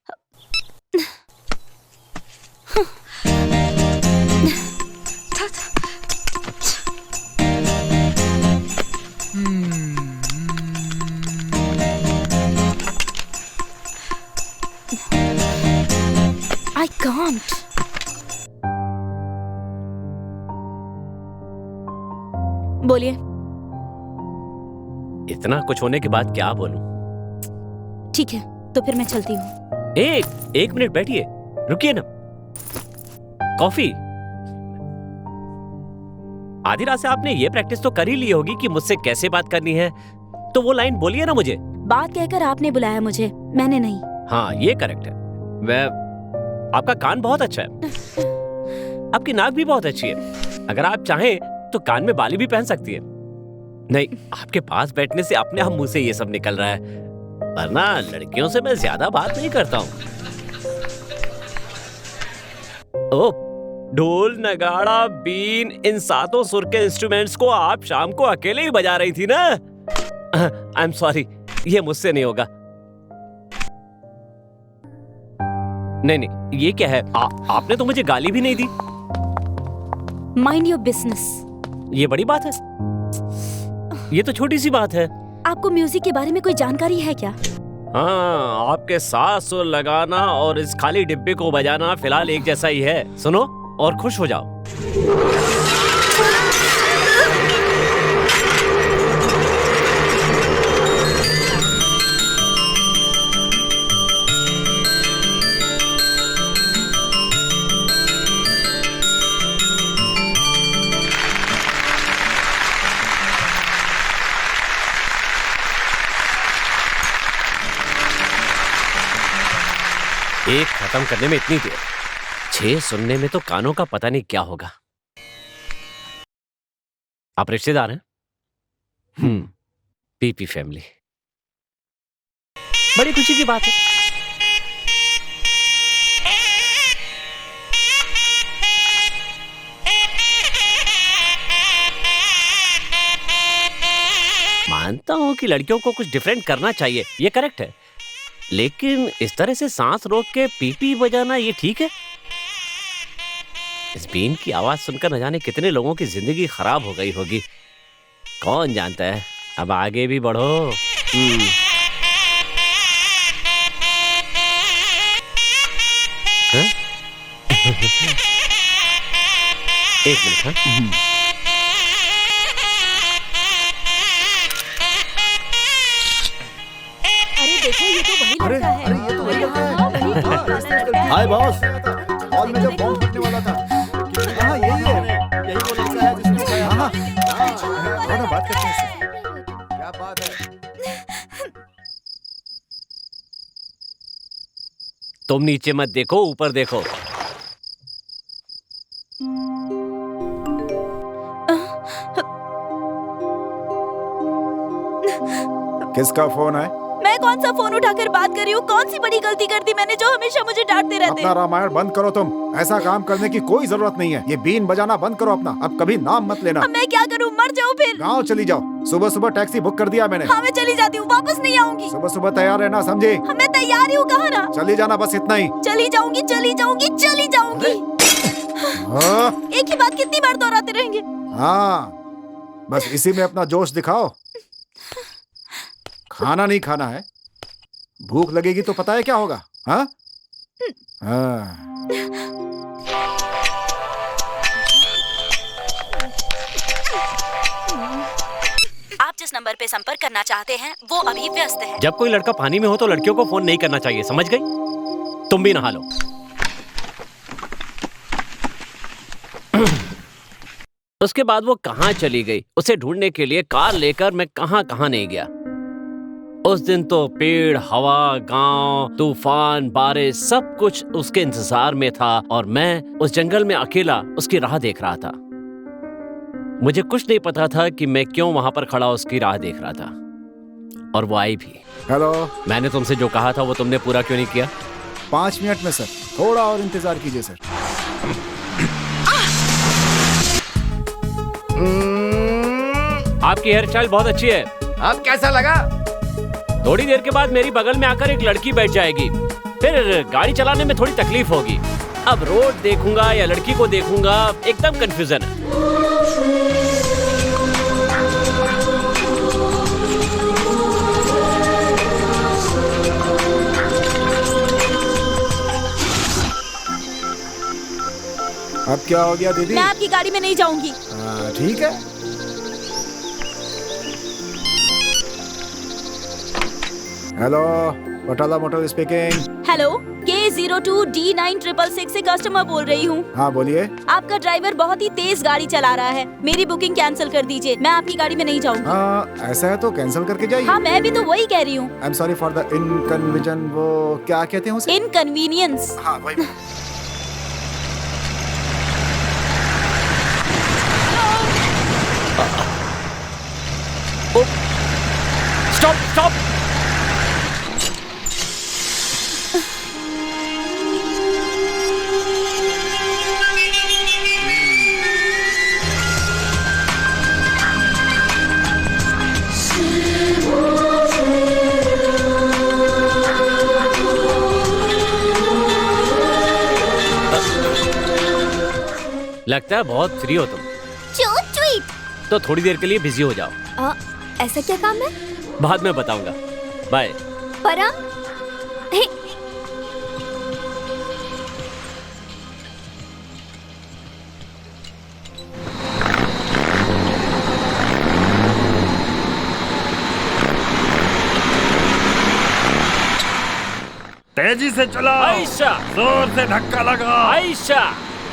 I can't. बोलिए। इतना कुछ होने के बाद क्या बोलूं? ठीक है, तो फिर मैं चलती हूँ। एक मिनट बैठिए, रुकिए ना। कॉफी। आधी रात से आपने ये प्रैक्टिस तो कर ही ली होगी कि मुझसे कैसे बात करनी है, तो वो लाइन बोलिए ना मुझे। बात कहकर आपने बुलाया मुझे, मैंने नहीं। हाँ ये करेक्ट है। आपका कान बहुत अच्छा है, आपकी नाक भी बहुत अच्छी है। अगर आप चाहें तो कान में बाली भी पहन सकती है। नहीं, आपके पास बैठने से अपने आप मुंह से ये सब निकल रहा है, वरना लड़कियों से मैं ज्यादा बात नहीं करता हूँ। ओ, ढोल, नगाड़ा, बीन, इन 7 सुर के इंस्ट्रूमेंट्स को आप शाम को अकेले ही बजा रही थी ना? आई एम सॉरी, ये मुझसे नहीं होगा। नहीं, ये क्या है? आपने तो मुझे गाली भी नहीं दी। Mind your business. ये बड़ी बात है? ये तो छोटी सी बात है। आपको म्यूजिक के बारे में कोई जानकारी है क्या? हाँ, आपके 7 सुर लगाना और इस खाली डिब्बे को बजाना फिलहाल एक जैसा ही है। सुनो और खुश हो जाओ। एक खत्म करने में इतनी देर, 6 सुनने में तो कानों का पता नहीं क्या होगा। आप रिश्तेदार हैं? पीपी फैमिली, बड़ी खुशी की बात है। मानता हूं कि लड़कियों को कुछ डिफरेंट करना चाहिए, ये करेक्ट है, लेकिन इस तरह से सांस रोक के पीपी बजाना ये ठीक है? इस बीन की आवाज सुनकर न जाने कितने लोगों की जिंदगी खराब हो गई होगी, कौन जानता है। अब आगे भी बढ़ो। एक मिनट। हाँ? देखो ये तो वही लड़का है। अरे ये तो वही लड़का है। हाँ, वही लड़का है। हाय बॉस। हॉल में जब बॉम्ब फटने वाला था। हाँ यही है, यही वो लड़का है जिसने बताया। हाँ हाँ, बात करते हैं इससे। क्या बात है? तुम नीचे मत देखो, ऊपर देखो। किसका फोन है? मैं कौन सा फोन उठाकर बात कर रही हूँ? कौन सी बड़ी गलती कर दी मैंने जो हमेशा मुझे डांटते रहते अपना हैं? रामायण बंद करो तुम। ऐसा काम करने की कोई जरूरत नहीं है। ये बीन बजाना बंद करो अपना। अब कभी नाम मत लेना। अब मैं क्या करूँ? मर जाऊँ फिर? गाँव चली जाओ। सुबह सुबह टैक्सी बुक कर दिया मैंने। हाँ मैं चली जाती हूँ, वापस नहीं आऊंगी। सुबह सुबह तैयार रहना, समझे? हाँ मैं तैयार ही हूँ, कहाँ ना? चली जाना, बस इतना ही। चली जाऊंगी, चली जाऊंगी, चली जाऊंगी। हाँ एक ही बात कितनी बार दोहराते रहेंगे? हाँ, बस इसी में अपना जोश दिखाओ। खाना नहीं खाना है, भूख लगेगी तो पता है क्या होगा? हाँ हाँ। आप जिस नंबर पे संपर्क करना चाहते हैं वो अभी व्यस्त है। जब कोई लड़का पानी में हो तो लड़कियों को फोन नहीं करना चाहिए, समझ गई? तुम भी नहा लो। उसके बाद वो कहाँ चली गई, उसे ढूंढने के लिए कार लेकर मैं कहाँ कहाँ नहीं गया। उस दिन तो पेड़, हवा, गांव, तूफान, बारिश सब कुछ उसके इंतजार में था और मैं उस जंगल में अकेला उसकी राह देख रहा था। मुझे कुछ नहीं पता था कि मैं क्यों वहां पर खड़ा उसकी राह देख रहा था। और वो आई भी। हेलो। मैंने तुमसे जो कहा था वो तुमने पूरा क्यों नहीं किया? 5 मिनट में सर, थोड़ा और इंतजार कीजिए सर। आपकी हेयर स्टाइल बहुत अच्छी है। अब कैसा लगा? थोड़ी देर के बाद मेरी बगल में आकर एक लड़की बैठ जाएगी, फिर गाड़ी चलाने में थोड़ी तकलीफ होगी। अब रोड देखूंगा या लड़की को देखूंगा, एकदम कंफ्यूजन है। अब क्या हो गया दीदी? मैं आपकी गाड़ी में नहीं जाऊंगी। ठीक है। Hello, Batala motor speaking. Hello, K02D9666 से कस्टमर बोल रही हूँ। हाँ बोलिए। आपका ड्राइवर बहुत ही तेज गाड़ी चला रहा है, मेरी बुकिंग कैंसिल कर दीजिए। मैं आपकी गाड़ी में नहीं जाऊंगी। हाँ ऐसा है तो कैंसिल करके जाइए। हाँ मैं भी तो वही कह रही हूँ। I am sorry for the inconvenience. वो क्या कहते हैं उसे? इनकन्वीनियंस। हाँ वही। Stop stop. लगता है बहुत फ्री हो तुम, So sweet। तो थोड़ी देर के लिए बिजी हो जाओ। ऐसा क्या काम है? बाद में बताऊंगा। बाय। परम, हे, तेजी से चलाओ। आयशा, जोर से धक्का लगाओ। आयशा,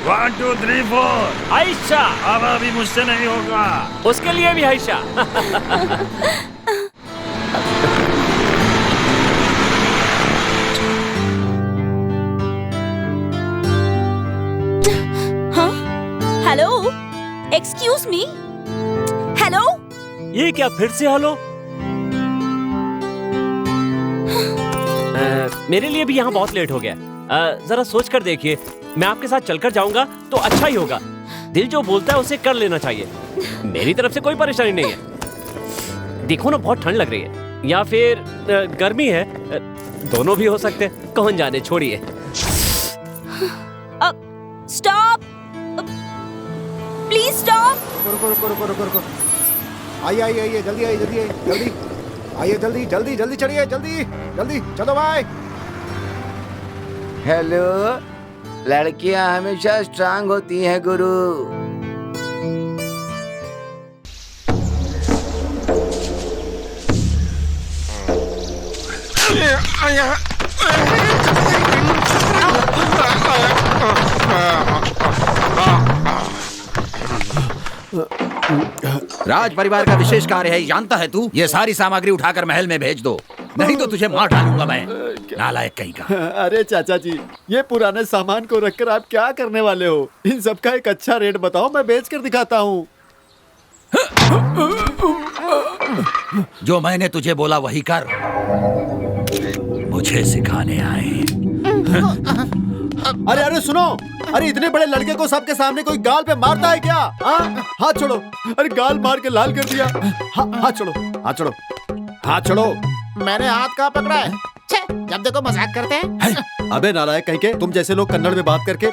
1 2 3 4। आयशा। अब अभी मुझसे नहीं होगा। उसके लिए भी आयशा। हाँ? Hello, excuse me. हेलो, ये क्या फिर से हेलो? मेरे लिए भी यहाँ बहुत लेट हो गया। जरा सोच कर देखिए, मैं आपके साथ चलकर जाऊंगा तो अच्छा ही होगा। दिल जो बोलता है उसे कर लेना चाहिए। मेरी तरफ से कोई परेशानी नहीं है। देखो ना, बहुत ठंड लग रही है या फिर गर्मी है, दोनों भी हो सकते हैं। कौन जाने, छोड़िए। Stop, please stop. रुको रुको रुको रुको रुको। आइए आइए आइए, जल्दी आइए, जल्दी आइए, जल्दी आइए, जल्दी जल्दी जल्दी चढ़िए, जल्दी जल्दी चलो भाई। हेलो, लड़कियां हमेशा स्ट्रांग होती हैं गुरु। राज परिवार का विशेष कार्य है, जानता है तू? ये सारी सामग्री उठाकर महल में भेज दो, नहीं तो तुझे मार डालूंगा मैं, नालायक कहीं का। अरे चाचा जी, ये पुराने सामान को रखकर आप क्या करने वाले हो? इन सब का एक अच्छा रेट बताओ, मैं बेच कर दिखाता हूँ। जो मैंने तुझे बोला वही कर, मुझे सिखाने आए। अरे अरे सुनो, अरे इतने बड़े लड़के को सबके सामने कोई गाल पे मारता है क्या? हाथ छोड़ो। अरे गाल मार के लाल कर दिया। हाथ छोड़ो, हाथ छोड़ो, हाथ छोड़ो। मैंने हाथ कहाँ पकड़ा है? छे, जब देखो मजाक करते हैं। अबे नालायक कहीं के, तुम जैसे लोग कन्नड़ में बात करके,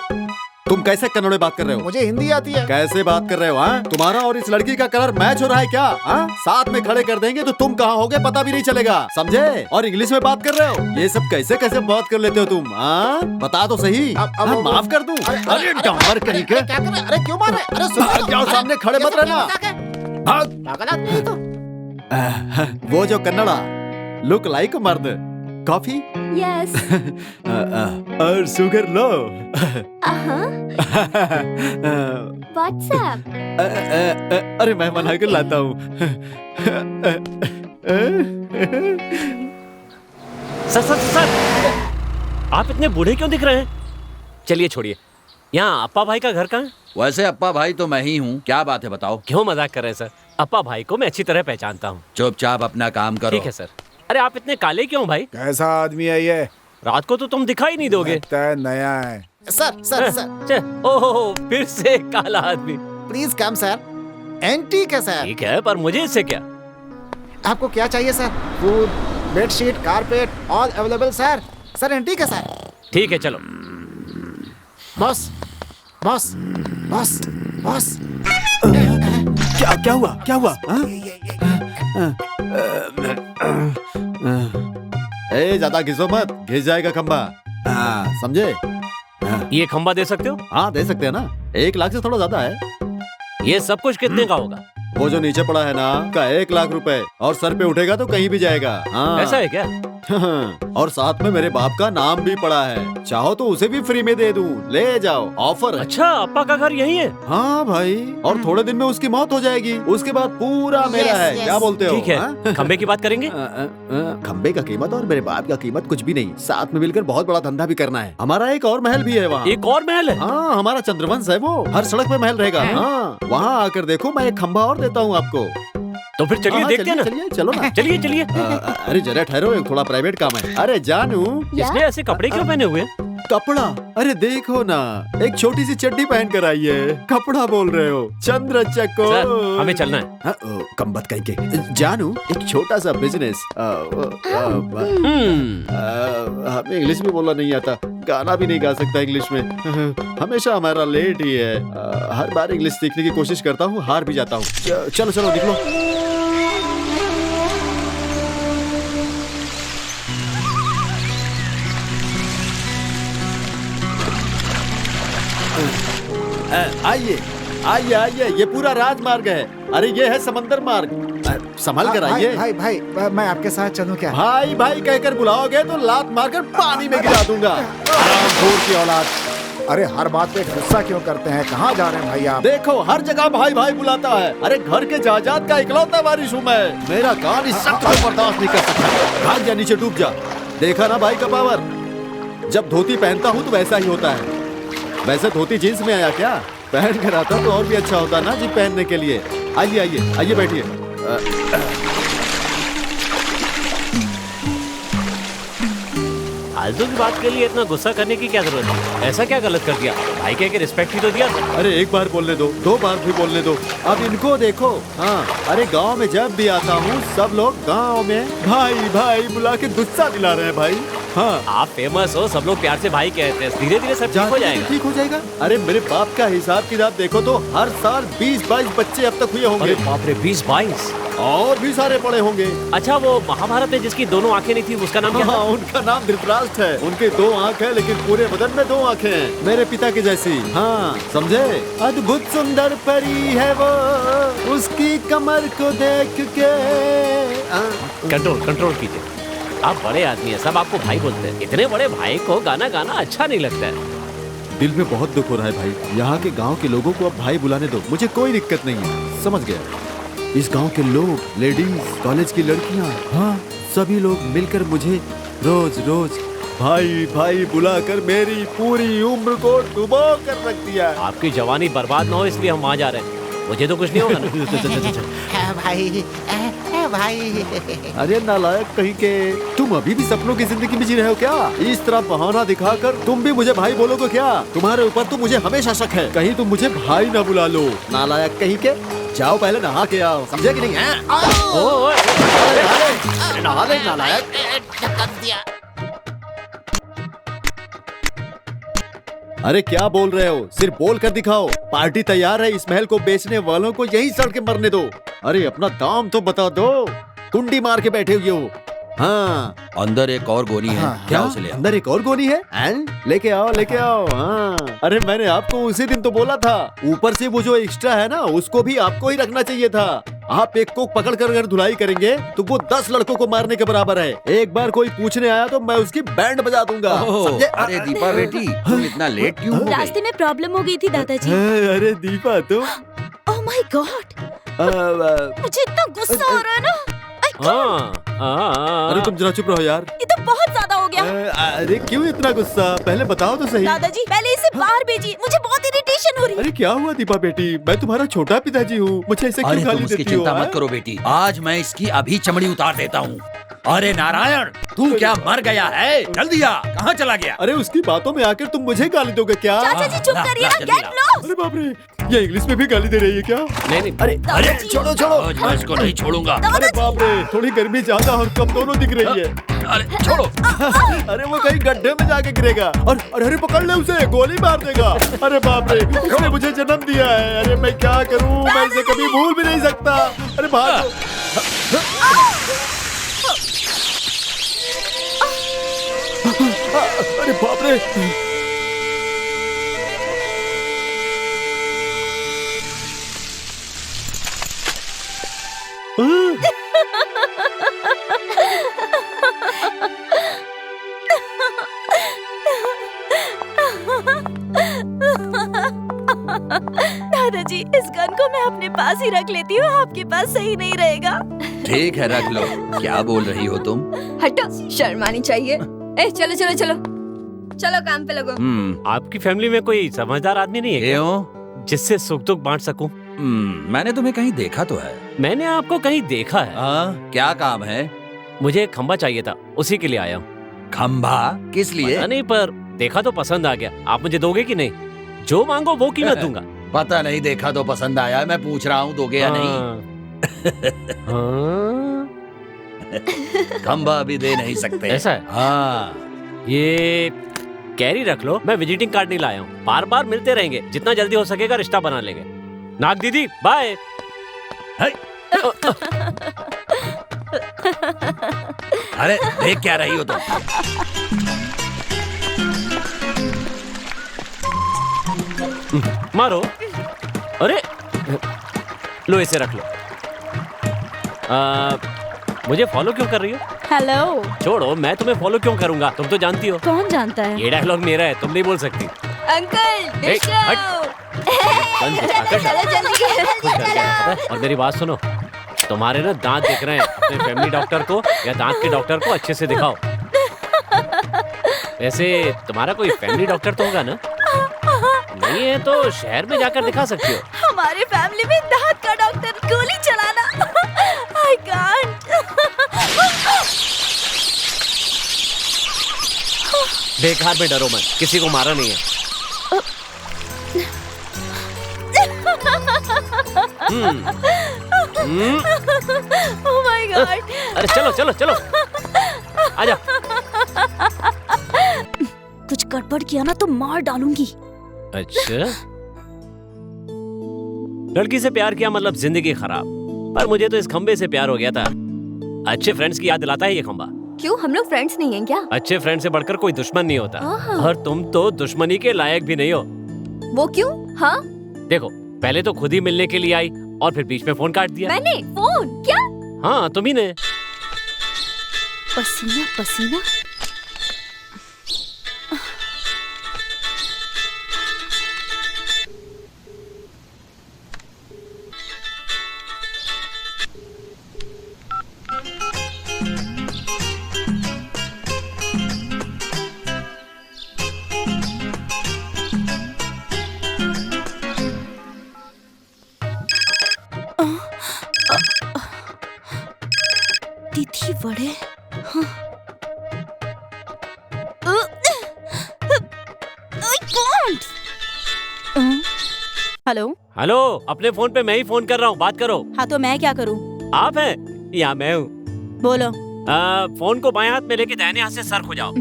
तुम कैसे कन्नड़ में बात कर रहे हो? मुझे हिंदी आती है। कैसे बात कर रहे हो? हाँ, तुम्हारा और इस लड़की का कलर मैच हो रहा है क्या? हाँ, साथ में खड़े कर देंगे तो तुम कहाँ होगे पता भी नहीं चलेगा, समझे? और इंग्लिश में बात कर रहे हो, ये सब कैसे कैसे बात कर लेते हो तुम? हाँ, बता तो सही। माफ कर दूं। अरे डांबर कहीं के, क्या कर रहे? अरे क्यों मार रहे? अरे सुनो, जाओ सामने खड़े मत रहना। पागल आदमी है तो। वो जो कन्नड़ा, लुक लाइक मर्द। कॉफी? यस। और शुगर लो। व्हाट्सएप? अरे मैं बना कर लाता हूँ। सर, आप इतने बूढ़े क्यों दिख रहे हैं? चलिए छोड़िए, यहाँ अप्पा भाई का घर कहाँ है? वैसे अप्पा भाई तो मैं ही हूँ, क्या बात है बताओ? क्यों मजाक कर रहे हैं सर? अप्पा भाई को मैं अच्छी तरह पहचानता हूँ। चुपचाप अपना काम करो। ठीक है सर। अरे आप इतने काले क्यों भाई? कैसा आदमी है ये? रात को तो तुम दिखाई नहीं दोगे। लगता है नया है। सर। ओह, फिर से काला आदमी। Please come sir. एंटीक है सर। ठीक है, पर मुझे इससे क्या? आपको क्या चाहिए sir? Food, bedsheet, carpet, all available sir. Sir antique है सर। ठीक है, चलो। Boss, boss, boss, boss. क्या हुआ? क्या हुआ? ए, ज्यादा घिसो मत, घिस जाएगा खंबा। समझे? ये खंबा दे सकते हो? हाँ, दे सकते हैं ना। 1 लाख से थोड़ा ज्यादा है। ये सब कुछ कितने का होगा? वो जो नीचे पड़ा है ना, का 1 लाख रुपए, और सर पे उठेगा तो कहीं भी जाएगा। हाँ। ऐसा है क्या? और साथ में मेरे बाप का नाम भी पड़ा है, चाहो तो उसे भी फ्री में दे दूं, ले जाओ, ऑफर है। अच्छा, अप्पा का घर यही है? हाँ भाई, और थोड़े दिन में उसकी मौत हो जाएगी, उसके बाद पूरा मेरा है। क्या बोलते हो? ठीक है, खंबे की बात करेंगे? खंबे का कीमत और मेरे बाप का कीमत कुछ भी नहीं, साथ में मिलकर बहुत बड़ा धंधा भी करना है। हमारा एक और महल भी है वहाँ। एक और महल है? हाँ, हमारा चंद्रवंश है वो, हर सड़क पे महल रहेगा। हाँ, वहाँ आकर देखो, मैं एक खंबा और देता हूँ आपको। तो फिर चलिए देखते हैं ना। चलिए, चलो ना। चलिए। अरे जरा ठहरो, एक थोड़ा प्राइवेट काम है। अरे जानू, इसने ऐसे कपड़े क्यों पहने हुए? कपड़ा? अरे देखो ना, एक छोटी सी चड्डी पहन कर आई है, कपड़ा बोल रहे हो? चंद्र चको। सर, हमें चलना है। कम्बत कहीं के। जानू, एक छोटा सा बिजनेस। हमें इंग्लिश भी बोलना नहीं आता, गाना भी नहीं गा सकता इंग्लिश में। हमेशा हमारा लेट ही है। हर बार इंग्लिश सीखने की कोशिश करता हूँ, हार भी जाता हूँ। चलो चलो निकलो। आइए आइए आइए, ये पूरा राजमार्ग है। अरे ये है समंदर मार्ग। संभल कर आइए। भाई, मैं आपके साथ चलूं क्या? भाई भाई कहकर बुलाओगे तो लात मारकर पानी में गिरा दूंगा। हरामखोर की औलाद। अरे हर बात पे गुस्सा क्यों करते हैं? कहाँ जा रहे हैं भाई आप? देखो, हर जगह भाई भाई बुलाता है। अरे घर के जायदाद का इकलौता वारिस हूँ मैं। मेरा कान इस सख्त को बर्दाश्त नहीं कर सकता। भाग जा, नीचे डूब जा। देखा ना भाई का पावर? जब धोती पहनता हूँ तो वैसा ही होता है। वैसे धोती जींस में आया क्या? पहन कर आता तो और भी अच्छा होता ना जी पहनने के लिए। आइए आइए आइए, बैठिए। फालतू की बात के लिए इतना गुस्सा करने की क्या जरूरत है? ऐसा क्या गलत कर दिया? भाई के रिस्पेक्ट ही तो दिया था। अरे एक बार बोलने दो, 2 बार भी बोलने दो। अब इनको देखो। हाँ, अरे गांव में जब भी आता हूँ सब लोग गांव में भाई भाई बुला के गुस्सा दिला रहे हैं भाई। हाँ, आप फेमस हो, सब लोग प्यार से भाई कहते हैं। धीरे धीरे सब ठीक हो जाएगा। ठीक हो जाएगा। अरे मेरे बाप का हिसाब किताब देखो तो हर साल 20-22 बच्चे अब तक हुए होंगे। अरे बाप रे, 20-22 और भी सारे पड़े होंगे। अच्छा, वो महाभारत में जिसकी 2 आंखें नहीं थी, उसका नाम क्या था? हाँ, उनका नाम धृतराष्ट्र है। उनके 2 आंख है, लेकिन पूरे बदन में 2 आंखें हैं, मेरे पिता की जैसी। हाँ, समझे? अद्भुत सुंदर परी है वो, उसकी कमर को देख के। कंट्रोल कीजिए। आप बड़े आदमी हैं, सब आपको भाई बोलते हैं। इतने बड़े भाई को गाना गाना अच्छा नहीं लगता है। दिल में बहुत दुख हो रहा है भाई। यहाँ के गांव के लोगों को अब भाई बुलाने दो, मुझे कोई दिक्कत नहीं है। समझ गया। इस गांव के लोग, लेडीज, कॉलेज की लड़कियाँ, हाँ सभी लोग मिलकर मुझे रोज रोज भाई भाई बुलाकर मेरी पूरी उम्र को डुबो कर रख दिया है। आपकी जवानी बर्बाद ना हो इसलिए हम वहाँ जा रहे हैं। मुझे तो कुछ नहीं होगा ना। भाई भाई। अरे नालायक कहीं के, तुम अभी भी सपनों की जिंदगी में जी रहे हो क्या? इस तरह बहाना दिखाकर तुम भी मुझे भाई बोलोगे क्या? तुम्हारे ऊपर तो मुझे हमेशा शक है, कहीं तुम मुझे भाई ना बुला लो। नालायक कहीं के, जाओ पहले नहा के आओ, समझे कि नहीं है? नहा ले नालायक। अरे क्या बोल रहे हो? सिर्फ बोल कर दिखाओ। पार्टी तैयार है, इस महल को बेचने वालों को यहीं सड़ के मरने दो। अरे अपना दाम तो बता दो, कुंडी मार के बैठे हुए हो। हाँ अंदर एक और गोनी है, क्या उसे ले आओ। अंदर एक और गोनी है? लेके आओ लेके आओ। हाँ अरे मैंने आपको उसी दिन तो बोला था, ऊपर से वो जो एक्स्ट्रा है ना उसको भी आपको ही रखना चाहिए था। आप एक को पकड़ कर अगर धुलाई करेंगे तो वो 10 लड़कों को मारने के बराबर है। एक बार कोई पूछने आया तो मैं उसकी बैंड बजा दूंगा। अरे दीपा बेटी, तुम इतना लेट क्यों हो गई? रास्ते में प्रॉब्लम हो गई थी दादाजी। अरे दीपा तुम, ओह माय गॉड, मुझे इतना गुस्सा हो रहा है ना। अरे तुम जरा चुप रहो यार, ये तो बहुत ज्यादा हो गया। अरे क्यों इतना गुस्सा? पहले बताओ तो सही। दादाजी पहले इसे बाहर भेजिए, मुझे बहुत इरिटेशन हो रही है। अरे क्या हुआ दीपा बेटी? मैं तुम्हारा छोटा पिताजी हूँ, मुझे ऐसे क्यों गाली देती हो? चिंता मत करो बेटी, आज मैं इसकी अभी चमड़ी उतार देता हूँ। अरे नारायण, तू क्या मर गया है? जल्दी आ, कहाँ चला गया? अरे उसकी बातों में आकर तुम मुझे गाली दोगे क्या? चाचा जी चुप करिए ना, गेट लॉस्ट। अरे बाप रे, ये इंग्लिश में भी गाली दे रही है क्या? नहीं अरे अरे छोड़ो छोड़ो, आज मैं इसको नहीं छोड़ूंगा। अरे बाप रे, थोड़ी गर्मी ज्यादा और कम दोनों दिख रही है। अरे छोड़ो। अरे वो कहीं गड्ढे में जाके गिरेगा। और अरे पकड़ ले उसे, गोली मार देगा। अरे बाप रे, उसने मुझे जन्म दिया है। अरे मैं क्या करूं, मैं इसे कभी भूल भी नहीं सकता। अरे भागो। अरे बाप रे, दादाजी इस गन को मैं अपने पास ही रख लेती हूँ, आपके पास सही नहीं रहेगा। ठीक है रख लो। क्या बोल रही हो तुम? हटो, शर्म आनी चाहिए। ए चलो चलो चलो चलो, काम पे लगो। आपकी फैमिली में कोई समझदार आदमी नहीं है क्या? क्यों? जिससे सुख दुख बांट सकूं? मैंने तुम्हें कहीं देखा तो है। मैंने आपको कहीं देखा है। क्या काम है? मुझे एक खंबा चाहिए था, उसी के लिए आया हूँ। खंबा? किस लिए? पता नहीं, पर देखा तो पसंद आ गया। आप मुझे दोगे कि नहीं? जो मांगो वो कीमत दूंगा। पता नहीं, देखा तो पसंद आया, मैं पूछ रहा हूँ दोगे या नहीं। खंबा अभी दे नहीं सकते। ऐसा है? हाँ। ये कैरी रख लो, मैं विजिटिंग कार्ड नहीं लाया हूँ। बार बार मिलते रहेंगे, जितना जल्दी हो सकेगा रिश्ता बना लेंगे। नाग दीदी बाय। अरे देख क्या रही हो तुम? मारो। अरे लो, इसे रख लो। मुझे फॉलो क्यों कर रही हो? हेलो। छोड़ो, मैं तुम्हें फॉलो क्यों करूंगा? तुम तो जानती हो। कौन जानता है? ये डायलॉग मेरा है, तुम नहीं बोल सकती। अंकल डिश और मेरी बात सुनो, तुम्हारे ना दांत दिख रहे हैं, अपने फैमिली डॉक्टर को या दांत के डॉक्टर को अच्छे से दिखाओ। वैसे तुम्हारा कोई फैमिली डॉक्टर तो होगा ना? नहीं है तो शहर में जाकर दिखा सकती हो। हमारे फैमिली में दांत का डॉक्टर, गोली चलाना। I can't। बेकार में डरो मत, किसी को मारा नहीं है। Oh my God। अरे चलो चलो चलो, आजा। कुछ गड़बड़ किया ना तो मार डालूंगी। अच्छा, लड़की से प्यार किया मतलब जिंदगी खराब। पर मुझे तो इस खंबे से प्यार हो गया था। अच्छे फ्रेंड्स की याद दिलाता है ये खंबा। क्यों, हम लोग फ्रेंड्स नहीं हैं क्या? अच्छे फ्रेंड से बढ़कर कोई दुश्मन नहीं होता। और तुम तो दुश्मनी के लायक भी नहीं हो। वो क्यों? हाँ देखो, पहले तो खुद ही मिलने के लिए आई और फिर बीच में फोन काट दिया। मैंने? फोन? क्या? हाँ तुम्ही ने। पसीना पसीना। तिथि वड़े। हाँ। हेलो हेलो, अपने फोन पे मैं ही फोन कर रहा हूँ, बात करो। हाँ तो मैं क्या करूँ? आप हैं या मैं हूँ? बोलो। फोन को बाएं हाथ में लेके दाहिने हाथ से सर हो जाओ।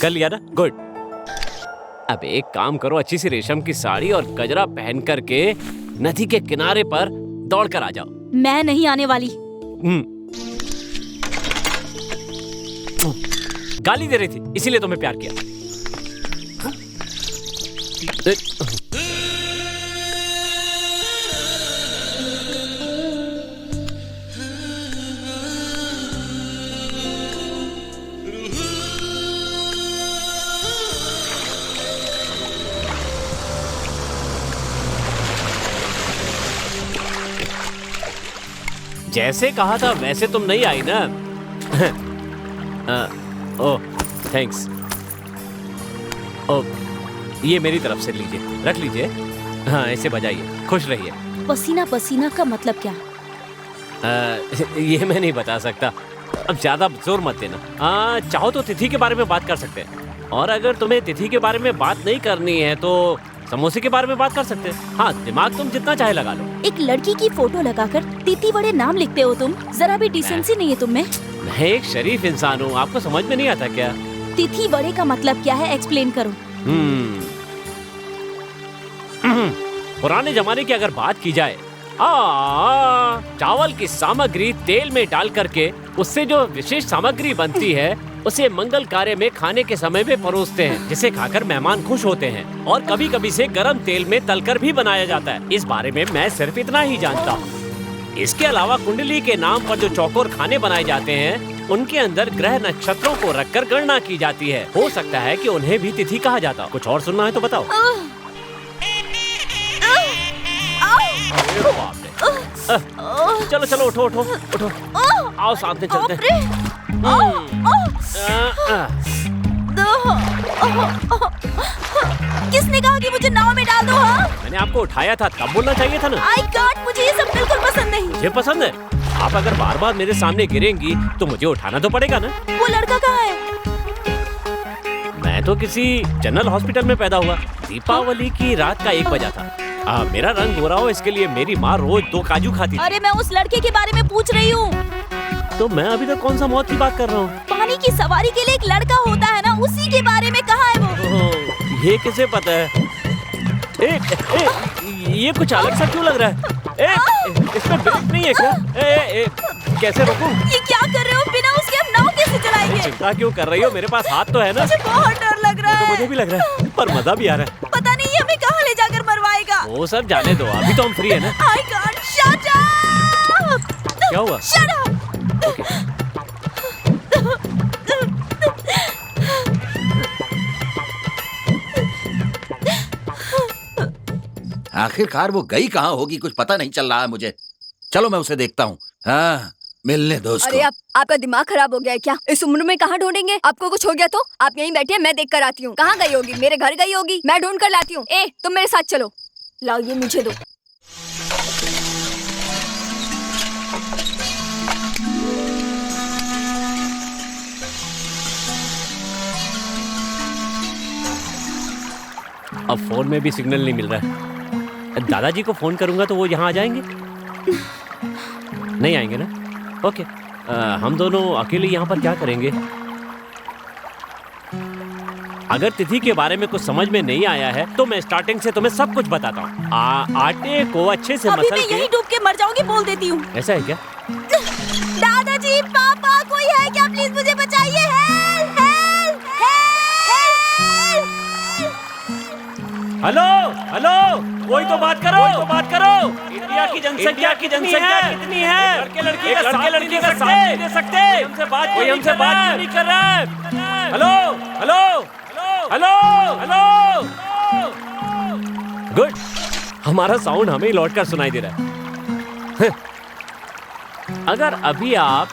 कर लिया ना? गुड। अब एक काम करो, अच्छी सी रेशम की साड़ी और गजरा पहन करके नदी के किनारे पर दौड़ कर आ जाओ। मैं नहीं आने वाली। गाली दे रही थी, इसीलिए तुम्हें प्यार किया। जैसे कहा था वैसे तुम नहीं आई ना? ओह थैंक्स। ओह ये मेरी तरफ से लीजिए, रख लीजिए। हाँ ऐसे बजाइए, खुश रहिए। पसीना पसीना का मतलब क्या? ये मैं नहीं बता सकता, अब ज्यादा जोर मत देना। चाहो तो तिथि के बारे में बात कर सकते हैं, और अगर तुम्हें तिथि के बारे में बात नहीं करनी है तो समोसे के बारे में बात कर सकते हैं। हाँ दिमाग तुम जितना चाहे लगा लो। एक लड़की की फोटो लगाकर तिथि बड़े नाम लिखते हो तुम? जरा भी डिसेंसी नहीं है तुम में। मैं एक शरीफ इंसान हूँ, आपको समझ में नहीं आता क्या? तिथि बड़े का मतलब क्या है, एक्सप्लेन करो। पुराने जमाने की अगर बात की जाए, चावल की सामग्री तेल में डाल करके उससे जो विशेष सामग्री बनती है उसे मंगल कार्य में खाने के समय में परोसते हैं, जिसे खाकर मेहमान खुश होते हैं। और कभी कभी से गरम तेल में तलकर भी बनाया जाता है। इस बारे में मैं सिर्फ इतना ही जानता हूँ। इसके अलावा कुंडली के नाम पर जो चौकोर खाने बनाए जाते हैं उनके अंदर ग्रह नक्षत्रों को रखकर गणना की जाती है। हो सकता है कि उन्हें भी तिथि कहा जाता। कुछ और सुनना है तो बताओ। चलो चलो उठो उठो उठो, आओ साथ में चलते हैं। किसने कहा कि मुझे नाव में डाल दो? हाँ? मैंने आपको उठाया था, तब बोलना चाहिए था ना। आई गॉड, मुझे ये सब बिल्कुल पसंद नहीं। मुझे पसंद है। आप अगर बार बार मेरे सामने गिरेंगी तो मुझे उठाना तो पड़ेगा ना। वो लड़का कहाँ है? मैं तो किसी जनरल हॉस्पिटल में पैदा हुआ। दीपावली की रात का 1 बजा था। मेरा रंग गोरा हो इसके लिए मेरी माँ रोज 2 काजू खाती थी। अरे मैं उस लड़के के बारे में पूछ रही हूँ। तो मैं अभी तक कौन सा मौत की बात कर रहा हूँ? पानी की सवारी के लिए एक लड़का होता है ना, उसी के बारे में। कहाँ है वो? ये किसे पता है? ये कुछ अलग सा क्यों लग रहा है? इसमें ब्रेक नहीं है क्या? कैसे रोकूं? ये क्या कर रहे हो? बिना उसके हम नाव कैसे चलाएंगे? चिंता क्यों कर रही हो? मेरे पास हाथ तो है ना। मुझे बहुत डर लग रहा है। तो मुझे भी लग रहा है, पर मजा भी आ रहा है। पता नहीं ये हमें कहाँ ले जाकर मरवाएगा। वो सब जाने दो, अभी तो हम फ्री है ना। आई गॉड, शट अप! क्या हुआ? Shut up! आखिरकार वो गई कहाँ होगी, कुछ पता नहीं चल रहा है मुझे। चलो मैं उसे देखता हूँ। हाँ मिलने दो उसको। अरे आपका दिमाग खराब हो गया है क्या? इस उम्र में कहाँ ढूंढेंगे? आपको कुछ हो गया तो आप यहीं बैठिए, मैं देख कर आती हूँ। कहाँ गई होगी? मेरे घर गई होगी, मैं ढूंढ कर लाती हूँ। तुम मेरे साथ चलो। लाओ ये मुझे दो। अब फोन में भी सिग्नल नहीं मिल रहा है। दादाजी को फोन करूंगा तो वो यहाँ आ जाएंगे? नहीं आएंगे ना? ओके। हम दोनों अकेले यहाँ पर क्या करेंगे? अगर तिथि के बारे में कुछ समझ में नहीं आया है तो मैं स्टार्टिंग से तुम्हें सब कुछ बताता हूँ। आटे को अच्छे से मसल के। अभी मैं यहीं डूब के मर जाऊंगी, बोल देती हूँ। ऐसा है क्या? दादाजी, पापा, कोई है क्या? प्लीज मुझे बचाइए। Help help help! Hello hello, कोई तो बात करो, इंडिया की जनसंख्या कितनी है? लड़के का साथ दे सकते। कोई हमसे बात क्यों नहीं कर रहा है? Hello hello hello hello. Good, हमारा साउंड हमें ही लौटकर सुनाई दे रहा है। अगर अभी आप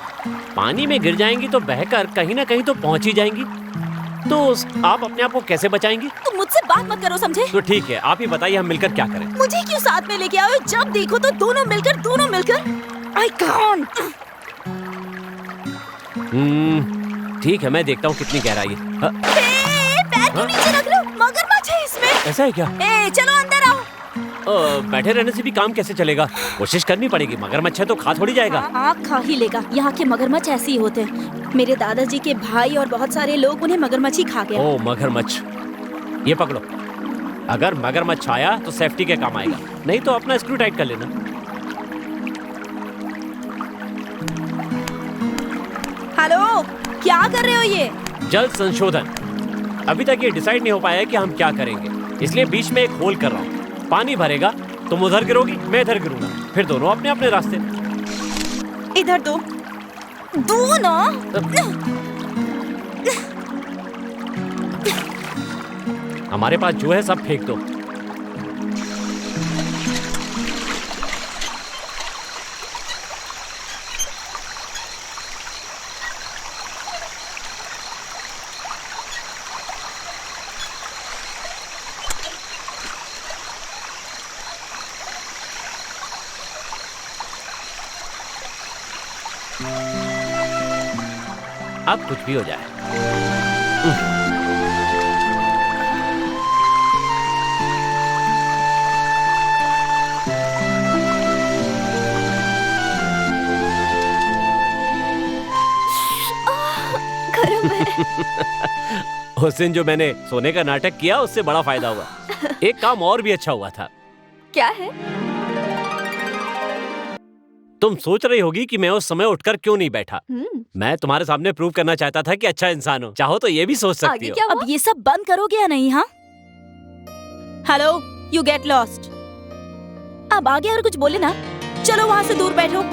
पानी में गिर जाएंगी तो बहकर कहीं ना कहीं तो पहुंच ही जाएंगी। तो आप अपने आप को कैसे बचाएंगी? तुम मुझसे बात मत करो, समझे? तो ठीक है, आप ही बताइए हम मिलकर क्या करें? मुझे क्यों साथ में लेके आओ? जब देखो तो दोनों मिलकर आई कांट। ठीक है, मैं देखता हूँ कितनी गहराई है। पैर क्यों नीचे रख रहे हो? मगरमच्छ है इसमें। ऐसा है क्या? चलो अंदर आओ। बैठे रहने से भी काम कैसे चलेगा? कोशिश करनी पड़ेगी। मगरमच्छ है तो खा थोड़ी जाएगा। खा ही लेगा। यहाँ के मगरमच्छ ऐसे ही होते हैं। मेरे दादाजी के भाई और बहुत सारे लोग उन्हें मगरमच्छ ही खा गए। ओ मगरमच्छ, ये पकड़ो। अगर मगरमच्छ आया तो सेफ्टी के काम आएगा, नहीं तो अपना स्क्रू टाइट कर लेना। हेलो, क्या कर रहे हो ये? जल संशोधन। अभी तक ये डिसाइड नहीं हो पाया है कि हम क्या करेंगे, इसलिए बीच में एक होल कर रहा हूँ। पानी भरेगा, तुम उधर गिरोगी, मैं इधर गिरूंगा, फिर दोनों अपने अपने रास्ते। इधर दो ना। हमारे पास जो है सब फेंक दो। अब कुछ भी हो जाए। गरम है। उस दिन जो मैंने सोने का नाटक किया उससे बड़ा फायदा हुआ। एक काम और भी अच्छा हुआ था। क्या है? तुम सोच रही होगी कि मैं उस समय उठकर क्यों नहीं बैठा। मैं तुम्हारे सामने प्रूव करना चाहता था कि अच्छा इंसान हो। चाहो तो ये भी सोच सकती हो। अब ये सब बंद करोगे या नहीं? हाँ, हेलो, यू गेट लॉस्ट। अब आगे अगर कुछ बोले ना, चलो वहाँ से दूर बैठो।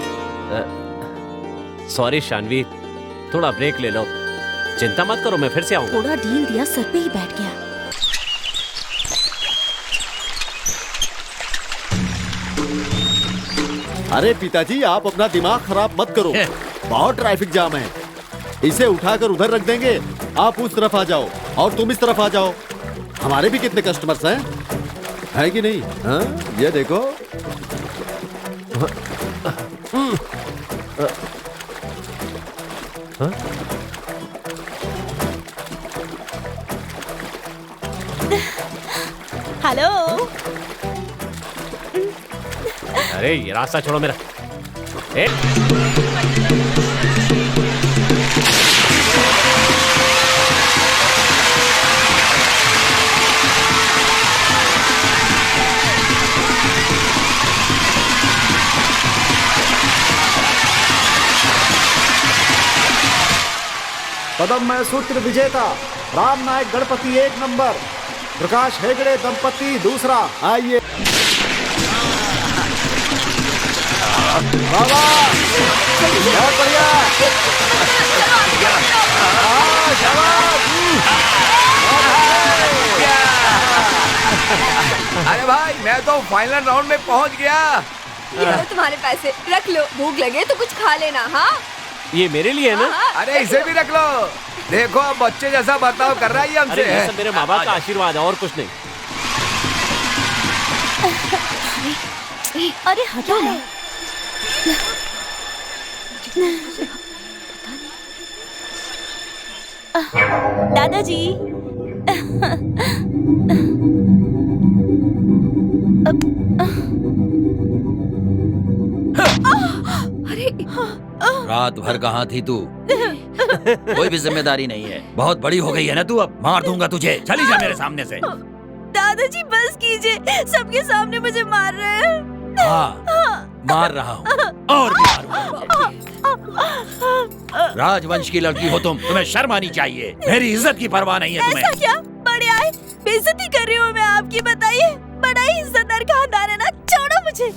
सॉरी शानवी, थोड़ा ब्रेक ले लो। चिंता मत करो, मैं फिर से आऊंगा। थोड़ा ढील दिया, सर पे ही बैठ गया। अरे पिताजी, आप अपना दिमाग खराब मत करो। बहुत ट्रैफिक जाम है। इसे उठाकर उधर रख देंगे, आप उस तरफ आ जाओ और तुम इस तरफ आ जाओ। हमारे भी कितने कस्टमर्स हैं, है कि नहीं? हाँ, ये देखो। हेलो। अरे ये रास्ता छोड़ो मेरा। पदम सूत्र विजेता राम नायक गणपति 1 नंबर, प्रकाश हेगड़े दंपति दूसरा। आइए बाबा, बहुत बढ़िया। अरे भाई, मैं तो फाइनल राउंड में पहुंच गया। ये लो तुम्हारे पैसे, रख लो। भूख लगे तो कुछ खा लेना। हाँ, ये मेरे लिए है ना? अरे इसे भी रख लो। देखो अब बच्चे जैसा बर्ताव कर रहा है ये हमसे। अरे ये सब मेरे माँ बाप का आशीर्वाद है और कुछ नहीं। अरे हटो ना। दादाजी, रात भर कहाँ थी तू? कोई भी जिम्मेदारी नहीं है। बहुत बड़ी हो गई है ना तू, अब मार दूंगा तुझे। चली जा मेरे सामने से। दादाजी बस कीजिए, सबके सामने मुझे मार रहे हैं। हाँ, मार रहा हूँ और भी मारूंगा। राजवंश की लड़की हो तुम, तुम्हें शर्म आनी चाहिए। मेरी इज्जत की परवाह नहीं है तुम्हें। ऐसा क्या? बड़े आए, बेइज्जती कर रही हूँ मैं आपकी। बताइए, बड़ा ही इज्जतदार खानदान है ना। छोड़ो मुझे।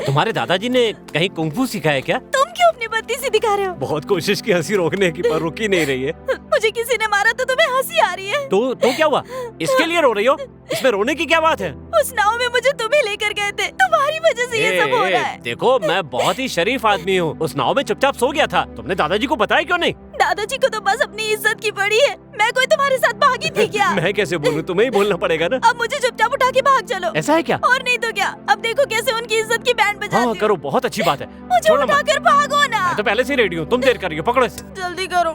तुम्हारे दादाजी ने कहीं कुंफू सीखा है क्या? तुम क्यों अपनी बत्ती सी दिखा रहे हो? बहुत कोशिश की हंसी रोकने की, पर रुकी नहीं रही है। मुझे किसी ने मारा तो तुम्हें हंसी आ रही है। तो क्या हुआ? इसके लिए रो रही हो? इसमें रोने की क्या बात है? उस नाव में मुझे तुम्हें लेकर गए थे, तुम्हारी वजह से ये सब हो रहा है। देखो, मैं बहुत ही शरीफ आदमी हूँ। उस नाव में चुपचाप सो गया था। तुमने दादाजी को बताया क्यों नहीं? दादाजी को तो बस अपनी इज्जत की पड़ी है। मैं कोई तुम्हारे साथ भागी थी क्या? मैं कैसे बोलूं? तुम्हें ही बोलना पड़ेगा ना। अब मुझे चुपचाप उठा के भाग चलो। ऐसा है क्या? और नहीं तो क्या। अब देखो कैसे उनकी इज्जत की बैंड बजाती हूँ। करो, बहुत अच्छी बात है। मुझे छोड़ो मत। उठाकर भागो ना। मैं तो पहले से रेडी हूँ, तुम देर कर रही हो। पकड़ो इसे। जल्दी करो।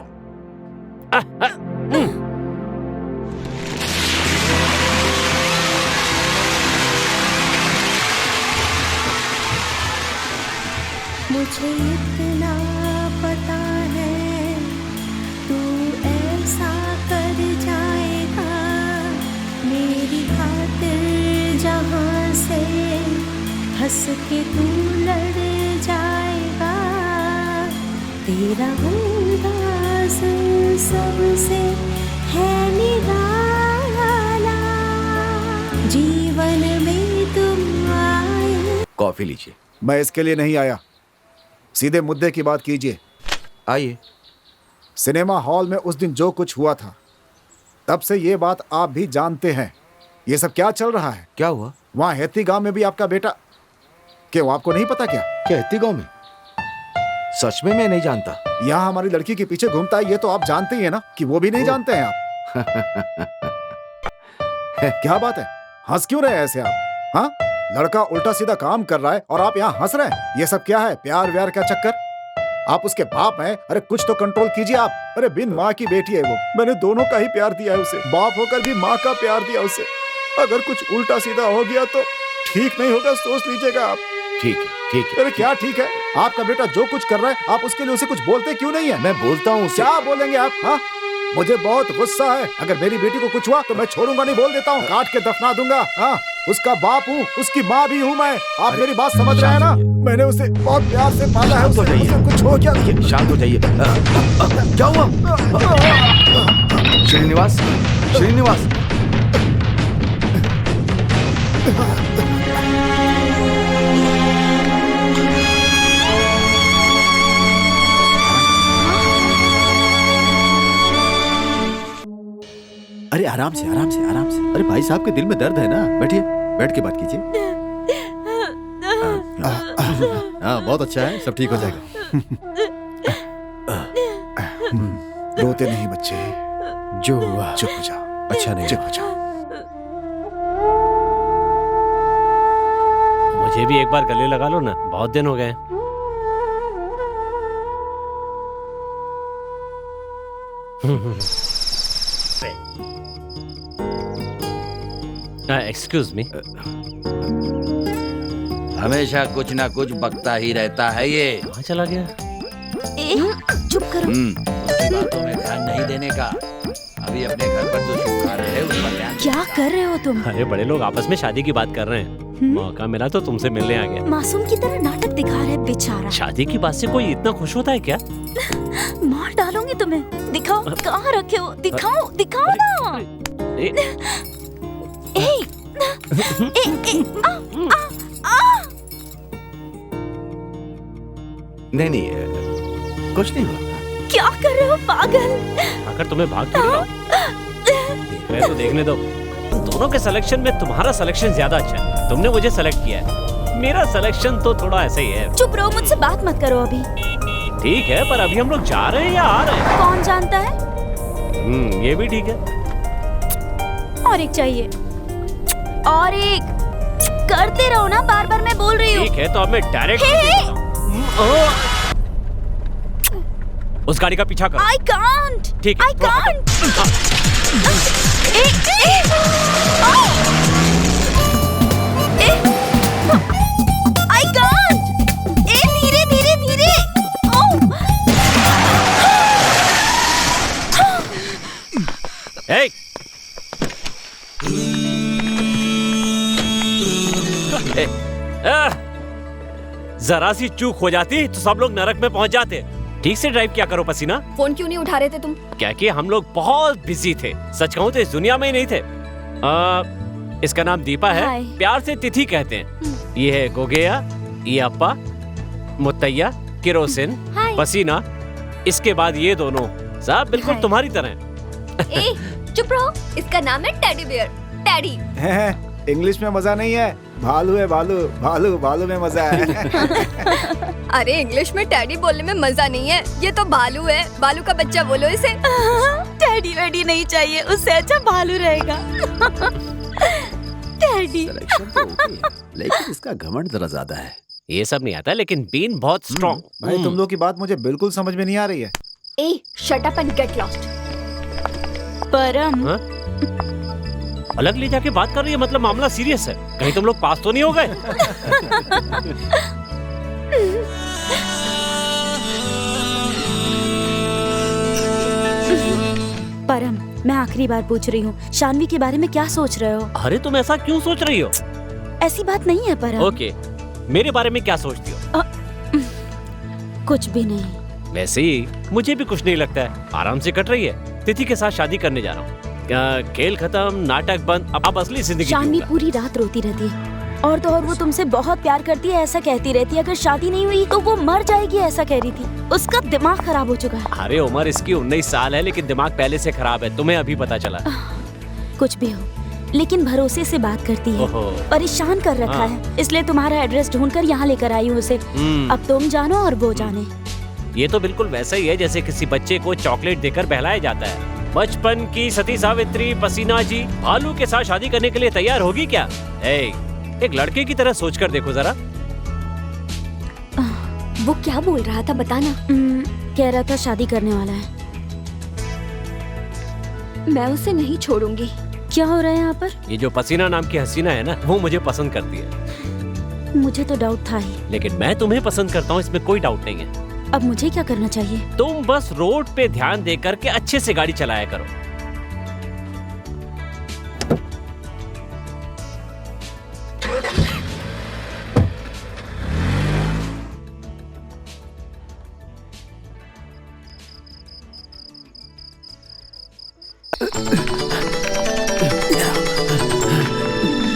मुझे इतना पता है तू ऐसा कर जाएगा, मेरी खातिर जहाँ से हंस के तू लड़ जाएगा। तेरा अंदाज सबसे है निराला, जीवन में तुम आए। कॉफी लीजिए। मैं इसके लिए नहीं आया, सीधे मुद्दे की बात कीजिए। आइए। सिनेमा हॉल में उस दिन जो कुछ हुआ था, तब से ये बात आप भी जानते हैं। ये सब क्या चल रहा है? क्या हुआ? वहाँ हेती गांव में भी आपका बेटा, क्यों आपको नहीं पता क्या? क्या हेती गांव में? सच में मैं नहीं जानता। यहाँ हमारी लड़की के पीछे घूमता है, ये तो आप जानते ही है ना कि वो भी नहीं जानते हैं आप। क्या बात है, हंस क्यों रहे हैं ऐसे आप? हाँ, लड़का उल्टा सीधा काम कर रहा है और आप यहाँ हंस रहे हैं। ये सब क्या है? प्यार व्यार का चक्कर? आप उसके बाप हैं, अरे कुछ तो कंट्रोल कीजिए आप। अरे बिन माँ की बेटी है वो, मैंने दोनों का ही प्यार दिया है उसे, बाप होकर भी माँ का प्यार दिया उसे। अगर कुछ उल्टा सीधा हो गया तो ठीक नहीं होगा, सोच लीजिएगा आप। ठीक है, ठीक है। अरे क्या ठीक है? आपका बेटा जो कुछ कर रहा है, आप उसके लिए उसे कुछ बोलते क्यों नहीं है? मैं बोलता हूँ उसे। क्या बोलेंगे आप? हाँ, मुझे बहुत गुस्सा है। अगर मेरी बेटी को कुछ हुआ तो मैं छोड़ूंगा नहीं, बोल देता हूँ, काट के दफना दूंगा। हाँ, उसका बाप हूँ, उसकी माँ भी हूँ मैं। आप मेरी बात समझ रहे हैं ना? मैंने उसे बहुत प्यार से पाला है। उसे कुछ हो गया, शांत हो जाइए। क्या हुआ? श्रीनिवास, श्रीनिवास। अरे आराम से, आराम से, आराम से। अरे भाई साहब के दिल में दर्द है ना, बैठिए, बैठ के बात कीजिए। हाँ, बहुत अच्छा है, सब ठीक हो जाएगा। रोते नहीं बच्चे, जो हुआ चुप हो जाओ। अच्छा नहीं, चुप हो जाओ। मुझे भी एक बार गले लगा लो ना, बहुत दिन हो गए। Excuse me. हमेशा कुछ ना कुछ बकता ही रहता है ये। कहाँ चला गया? चुप करो। बातों में ध्यान नहीं देने का। अभी अपने घर पर जो शुभ कार्य है उस पर ध्यान। क्या कर रहे हो तुम? अरे बड़े लोग आपस में शादी की बात कर रहे हैं। मौका मिला तो तुमसे मिलने आ गया। मासूम की तरह नाटक दिखा रहे बेचारा। शादी की बात से कोई इतना खुश होता है क्या? मार डालूंगी तुम्हें। दिखाओ कहाँ रखे हो, दिखाओ, दिखाओ ना। नहीं नहीं, कुछ नहीं हुआ। क्या कर रहे हो पागल? आकर तुम्हें भाग क्यों रहा हूं? देख रहे तो देखने दो। दोनों के सिलेक्शन में तुम्हारा सिलेक्शन ज्यादा अच्छा है। तुमने मुझे सेलेक्ट किया है, मेरा सिलेक्शन तो थोड़ा ऐसे ही है। चुप रहो, मुझसे बात मत करो अभी। ठीक है, पर अभी हम लोग जा रहे हैं या आ रहे हैं? कौन जानता है? ये भी ठीक है। और एक चाहिए, और एक। करते रहो ना, बार बार मैं बोल रही हूँ। ठीक है, तो अब मैं डायरेक्ट उस गाड़ी का पीछा करो। I can't. ठीक है, I can't. I can't. धीरे धीरे धीरे। जरा सी चूक हो जाती तो सब लोग नरक में पहुंच जाते। ठीक से ड्राइव किया करो पसीना। फोन क्यों नहीं उठा रहे थे तुम? क्या कि हम लोग बहुत बिजी थे, सच कहूँ तो इस दुनिया में ही नहीं थे। इसका नाम दीपा है, हाय। प्यार से तिथि कहते हैं। ये है गोगेया, ये अप्पा, मुत्तैया, किरोसिन, हाय। पसीना, इसके बाद ये दोनों सब बिल्कुल हाय। तुम्हारी तरह। ए, चुप रहो। इसका नाम है टेडी बियर। टेडी। इंग्लिश में मजा नहीं है, भालू है भालू, भालू भालू में मजा है। अरे इंग्लिश में टेडी बोलने में मजा नहीं है, ये तो भालू है। भालू का बच्चा बोलो इसे। टेडी वेडी नहीं चाहिए, उससे अच्छा भालू रहेगा। टेडी। सिलेक्शन तो ओके है, लेकिन इसका घमंड जरा ज्यादा है। ये सब नहीं आता, लेकिन बीन बहुत स्ट्रॉन्ग। भाई तुम लोग की बात मुझे बिल्कुल समझ में नहीं आ रही है। ए, shut up and get lost. Param, अलग ले जाके बात कर रही है, मतलब मामला सीरियस है। कहीं तुम लोग पास तो नहीं हो गए? परम, मैं आखिरी बार पूछ रही हूँ, शानवी के बारे में क्या सोच रहे हो? अरे तुम ऐसा क्यों सोच रही हो? ऐसी बात नहीं है परम। ओके, मेरे बारे में क्या सोचती हो? कुछ भी नहीं। वैसे ही मुझे भी कुछ नहीं लगता है, आराम से कट रही है। तिथि के साथ शादी करने जा रहा हूँ। खेल खत्म, नाटक बंद, अब असली जिंदगी शानवी जीऊंगा। पूरी रात रोती रहती है, और तो और वो तुमसे बहुत प्यार करती है ऐसा कहती रहती है। अगर शादी नहीं हुई तो वो मर जाएगी ऐसा कह रही थी। उसका दिमाग खराब हो चुका है। अरे उम्र इसकी 19 साल है, लेकिन दिमाग पहले से खराब है। तुम्हें अभी पता चला? कुछ भी हो, लेकिन भरोसे से बात करती है। ओहो। परेशान कर रखा हाँ। है, इसलिए तुम्हारा एड्रेस ढूंढकर यहाँ लेकर आई हूँ उसे। अब तुम जानो और वो जाने। ये तो बिल्कुल वैसा ही है जैसे किसी बच्चे को चॉकलेट देकर बहलाया जाता है। बचपन की सती सावित्री पसीना जी भालू के साथ शादी करने के लिए तैयार होगी क्या? एक लड़के की तरह सोचकर देखो जरा। वो क्या बोल रहा था बताना। कह रहा था शादी करने वाला है। मैं उसे नहीं छोड़ूंगी। क्या हो रहा है यहाँ पर? ये जो पसीना नाम की हसीना है ना, वो मुझे पसंद करती है। मुझे तो डाउट था ही। लेकिन मैं तुम्हें पसंद करता हूँ, इसमें कोई डाउट नहीं है। अब मुझे क्या करना चाहिए? तुम बस रोड पे ध्यान दे करके अच्छे से गाड़ी चलाया करो।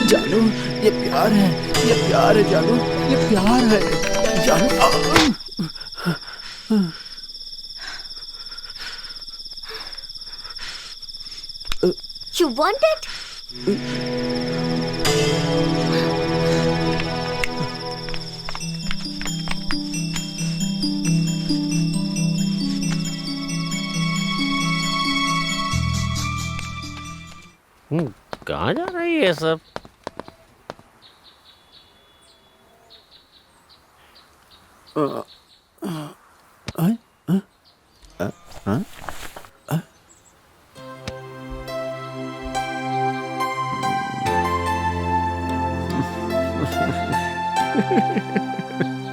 जानू, ये प्यार है, ये प्यार है जानू, ये प्यार है जानू। You want it? कहाँ जा रही है ये सब?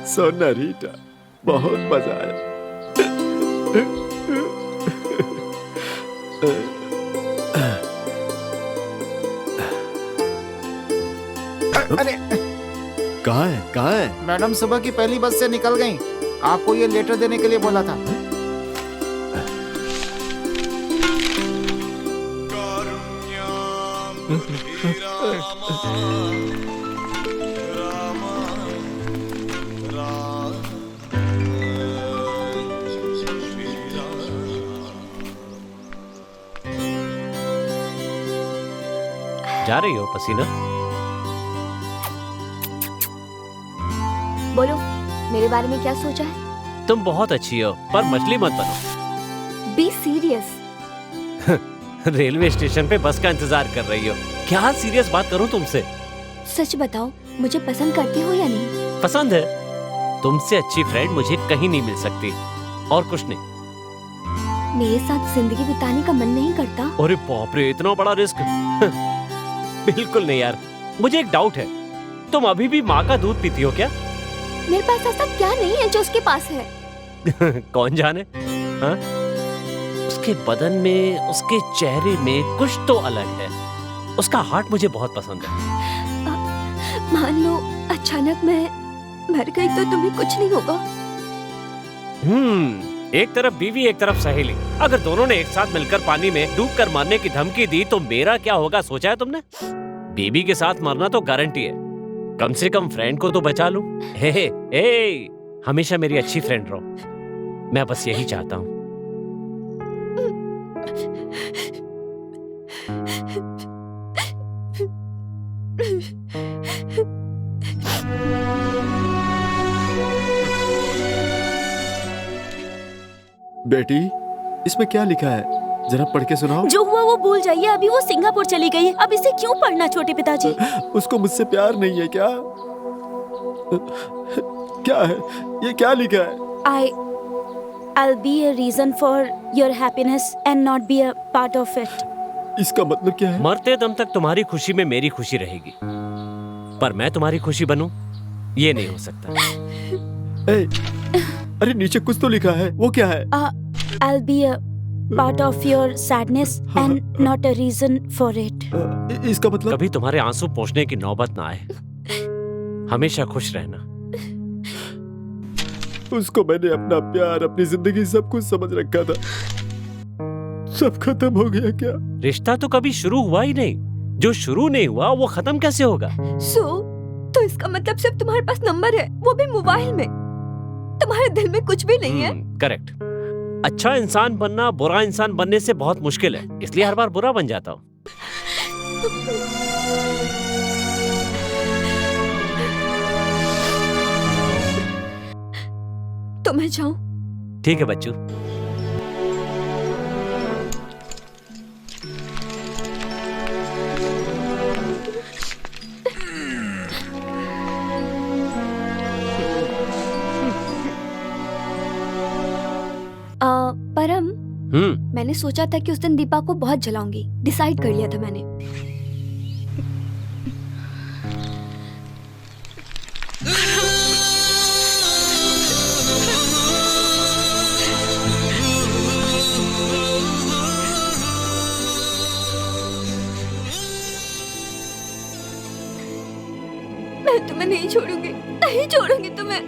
सोना रीटा, बहुत मजा आया। अरे कहाँ है, कहाँ है? मैडम सुबह की पहली बस से निकल गई। आपको ये लेटर देने के लिए बोला था। जा रही हो पसीना? बोलो, मेरे बारे में क्या सोचा है? तुम बहुत अच्छी हो, पर मछली मत बनो। Be serious. रेलवे स्टेशन पे बस का इंतजार कर रही हो। क्या सीरियस बात करूं तुमसे? सच बताओ, मुझे पसंद करते हो या नहीं? पसंद है। तुमसे अच्छी फ्रेंड मुझे कहीं नहीं मिल सकती। और कुछ नहीं। मेरे साथ जिंदगी बिताने का मन नहीं करता? अरे बाप रे, इतना बड़ा रिस्क? बिल्कुल नहीं यार। मुझे एक डाउट है, तुम अभी भी माँ का दूध पीती हो क्या? मेरे पास ऐसा क्या नहीं है जो उसके पास है? कौन जाने? हाँ? उसके बदन में, उसके चेहरे में कुछ तो अलग है। उसका हार्ट मुझे बहुत पसंद है। मान लो अचानक मैं मर गई तो तुम्हें कुछ नहीं होगा? एक तरफ बीवी एक तरफ सहेली, अगर दोनों ने एक साथ मिलकर पानी में डूब कर मरने की धमकी दी तो मेरा क्या होगा सोचा है तुमने? बीवी के साथ मरना तो गारंटी है, कम से कम फ्रेंड को तो बचा लूं। हे, हमेशा मेरी अच्छी फ्रेंड रहो, मैं बस यही चाहता हूँ। बेटी, इसमें क्या लिखा है, जरा पढ़ के सुनाओ। जो हुआ वो भूल जाइए, अभी वो सिंगापुर चली गई है, अब इसे क्यों पढ़ना छोटे पिताजी? उसको मुझसे प्यार नहीं है क्या? क्या है ये, क्या लिखा है? I'll be a reason for your happiness and not be a part of it. इसका मतलब क्या है? मरते दम तक तुम्हारी खुशी में मेरी खुशी रहेगी, पर मैं तुम्हारी खुशी बनूं ये नहीं हो सकता। अरे नीचे कुछ तो लिखा है, वो क्या है? I'll be a part of your sadness and not a reason for it. इसका मतलब? कभी तुम्हारे आंसू पोंछने की नौबत ना आए, हमेशा खुश रहना। उसको मैंने अपना प्यार, अपनी जिंदगी सब कुछ समझ रखा था, सब खत्म हो गया क्या? रिश्ता तो कभी शुरू हुआ ही नहीं, जो शुरू नहीं हुआ वो खत्म कैसे होगा? तो इसका मतलब सिर्फ तुम्हारे पास नंबर है, वो भी मोबाइल में, तुम्हारे दिल में कुछ भी नहीं है। करेक्ट। अच्छा इंसान बनना बुरा इंसान बनने से बहुत मुश्किल है, इसलिए हर बार बुरा बन जाता हूँ। तो मैं जाऊं? ठीक है बच्चू। परम, मैंने सोचा था कि उस दिन दीपा को बहुत जलाऊंगी, डिसाइड कर लिया था मैंने। मैं तुम्हें नहीं छोड़ूंगी, नहीं छोड़ूंगी तुम्हें।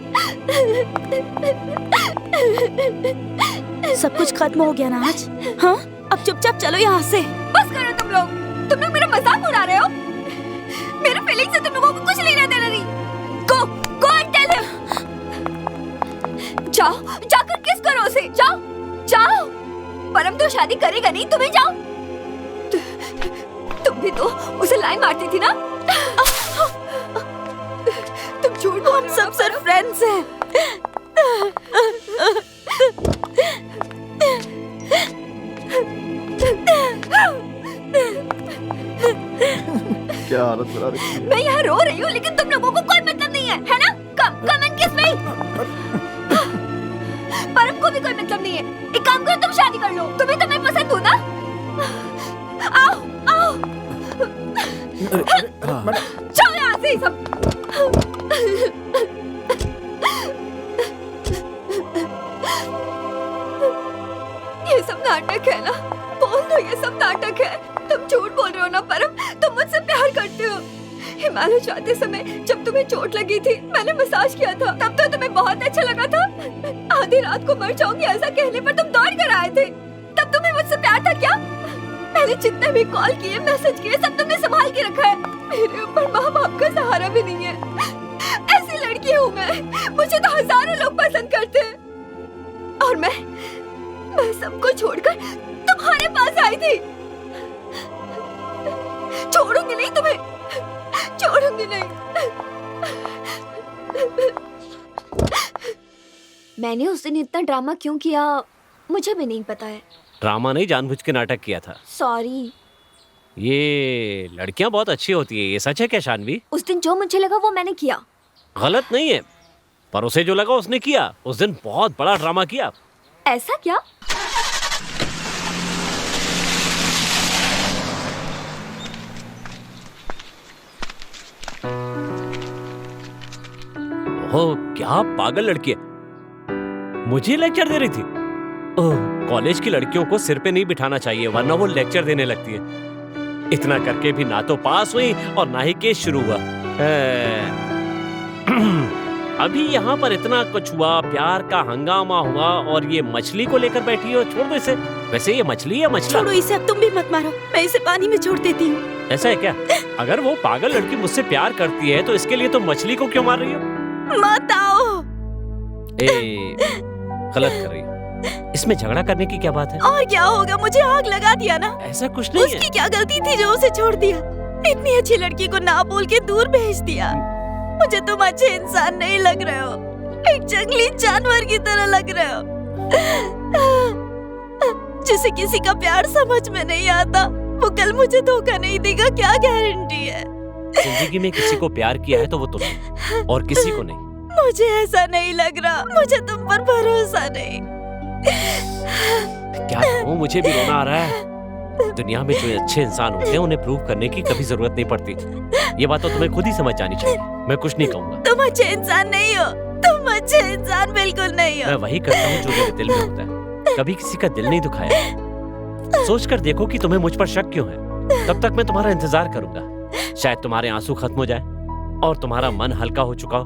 सब कुछ खत्म हो गया ना आज? हाँ, अब चुपचाप चलो यहाँ से। बस करो तुम लोग मेरा मजाक उड़ा रहे हो। मेरे फीलिंग से तुम लोगों को कुछ लेना देना नहीं। Go and tell him. जाओ, जाकर किस करो उसे, जाओ। परम तो शादी करेगा नहीं, तुम्हें जाओ। तुम भी तो उसे लाइन मारती थी ना। तुम झूठ बोल, हम सब सिर्फ फ्रेंड्स हैं। क्या हालत बना रखी है? मैं यहाँ रो रही हूँ, लेकिन तुम लोगों को कोई मतलब नहीं है ना? कम एंड किस मी। परम को भी कोई मतलब नहीं है। एक काम करो, तुम शादी कर लो, तुम्हें तो मैं पसंद हूँ ना। आओ। चलो यहाँ से सब। ये सब नाटक है ना? बोल दो ये सब नाटक है। तुम झूठ बोल रहे हो ना परम, तुम मुझसे प्यार करते हो। हिमालय जाते समय जब तुम्हें चोट लगी थी, मैंने मसाज किया था, तब तो तुम्हें बहुत अच्छा लगा था। आधी रात को मर जाऊंगी ऐसा कहने पर तुम दौड़ कर आए थे, तब तुम्हें मुझसे प्यार था क्या? मैंने जितने भी कॉल किए, मैसेज किए, सब तुमने संभाल के रखा है। मेरे ऊपर माँ बाप का सहारा भी नहीं है। ऐसी लड़की हूँ मैं, मुझे तो हजारों लोग पसंद करते हैं, और मैं सबको छोड़कर तुम्हारे पास आई थी। छोड़ूंगी नहीं तुम्हें, छोड़ूंगी नहीं। मैंने उस दिन इतना ड्रामा क्यों किया मुझे भी नहीं पता है। ड्रामा नहीं, जानबूझ के नाटक किया था। सॉरी। ये लड़कियां बहुत अच्छी होती है, ये सच है क्या शानवी? उस दिन जो मुझे लगा वो मैंने किया। गलत नहीं है, पर उसे जो लगा उसने किया। उस दिन बहुत बड़ा ड्रामा किया। ऐसा क्या? ओह, क्या पागल लड़की है, मुझे लेक्चर दे रही थी। ओह, कॉलेज की लड़कियों को सिर पे नहीं बिठाना चाहिए, वरना वो लेक्चर देने लगती है। इतना करके भी ना तो पास हुई और ना ही केस शुरू हुआ। अभी यहाँ पर इतना कुछ हुआ, प्यार का हंगामा हुआ और ये मछली को लेकर बैठी हो। छोड़ दो इसे। वैसे ये मछली है मछला। छोड़ो इसे, अब तुम भी मत मारो, मैं इसे पानी में छोड़ देती हूँ। ऐसा है क्या? अगर वो पागल लड़की मुझसे प्यार करती है तो इसके लिए तुम मछली को क्यों मार रही हो? मत आओ। गलत कर रही हो। इसमें झगड़ा करने की क्या बात है? और क्या होगा, मुझे आग लगा दिया ना। ऐसा कुछ नहीं है। उसकी क्या गलती थी जो उसे छोड़ दिया? इतनी अच्छी लड़की को ना बोल के दूर भेज दिया। मुझे तुम अच्छे इंसान नहीं लग रहे हो, एक जंगली जानवर की तरह लग रहे हो जिसे किसी का प्यार समझ में नहीं आता। वो कल मुझे धोखा नहीं देगा, क्या गारंटी है? जिंदगी में किसी को प्यार किया है तो वो तुमने, और किसी को नहीं। मुझे ऐसा नहीं लग रहा, मुझे तुम पर भरोसा नहीं। क्या कहूँ, मुझे भी रोना आ रहा है। दुनिया में जो अच्छे इंसान होते हैं उन्हें प्रूव करने की कभी जरूरत नहीं पड़ती। ये बात तो तुम्हें खुद ही समझ जानी चाहिए। मैं कुछ नहीं कहूँगा। तुम अच्छे इंसान नहीं हो, तुम अच्छे इंसान बिल्कुल नहीं हो। मैं वही करता हूँ जो मेरे दिल में होता है। कभी किसी का दिल नहीं दुखाया। सोच कर देखो कि तुम्हें मुझ पर शक क्यों है। तब तक मैं तुम्हारा इंतजार करूंगा। शायद तुम्हारे आंसू खत्म हो जाए और तुम्हारा मन हल्का हो चुका हो।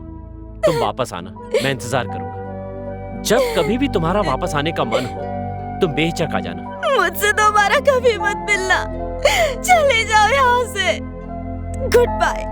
तुम वापस आना, मैं इंतजार करूंगा। जब कभी भी तुम्हारा वापस आने का मन हो तुम बेहिचक आ जाना। मुझसे दोबारा कभी मत मिलना, चले जाओ यहाँ से। Good bye.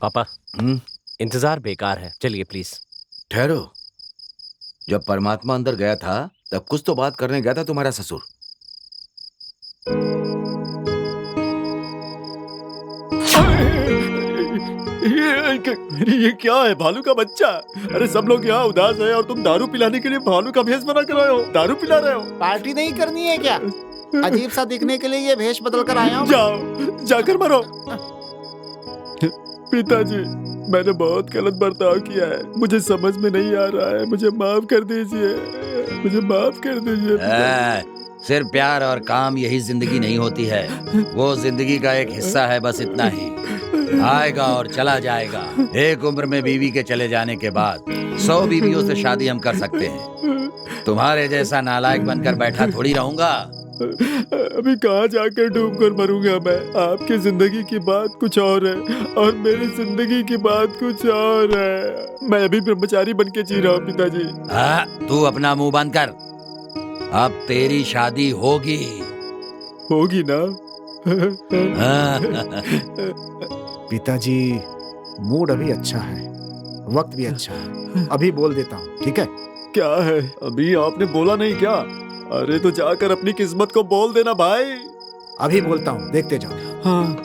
पापा, इंतजार बेकार है, चलिए प्लीज। ठहरो, जब परमात्मा अंदर गया था तब कुछ तो बात करने गया था तुम्हारा ससुर। ये क्या है? भालू का बच्चा? अरे सब लोग यहाँ उदास है और तुम दारू पिलाने के लिए भालू का भेष बना कर आए हो, दारू पिला रहे हो। पार्टी नहीं करनी है क्या? अजीब सा दिखने के लिए ये भेष बदल कर आया हूँ। जाओ, जाकर मरो। पिताजी, मैंने बहुत गलत बर्ताव किया है, मुझे समझ में नहीं आ रहा है, मुझे माफ कर दीजिए, मुझे माफ कर दीजिए। सिर्फ प्यार और काम यही जिंदगी नहीं होती है, वो जिंदगी का एक हिस्सा है, बस इतना ही। आएगा और चला जाएगा। एक उम्र में बीवी के चले जाने के बाद 100 बीवियों से शादी हम कर सकते हैं। तुम्हारे जैसा नालायक बनकर बैठा थोड़ी रहूंगा। अभी कहाँ जाकर डूब कर मरूंगा मैं? आपकी जिंदगी की बात कुछ और है और मेरी जिंदगी की बात कुछ और है। मैं अभी ब्रह्मचारी बन के जी रहा हूँ पिताजी। तू अपना मुंह बंद कर। अब तेरी शादी होगी। होगी ना? पिताजी, मूड अभी अच्छा है, वक्त भी अच्छा है, अभी बोल देता हूँ, ठीक है? क्या है? अभी आपने बोला नहीं क्या? अरे तो जाकर अपनी किस्मत को बोल देना भाई। अभी बोलता हूँ, देखते जाओ। हाँ।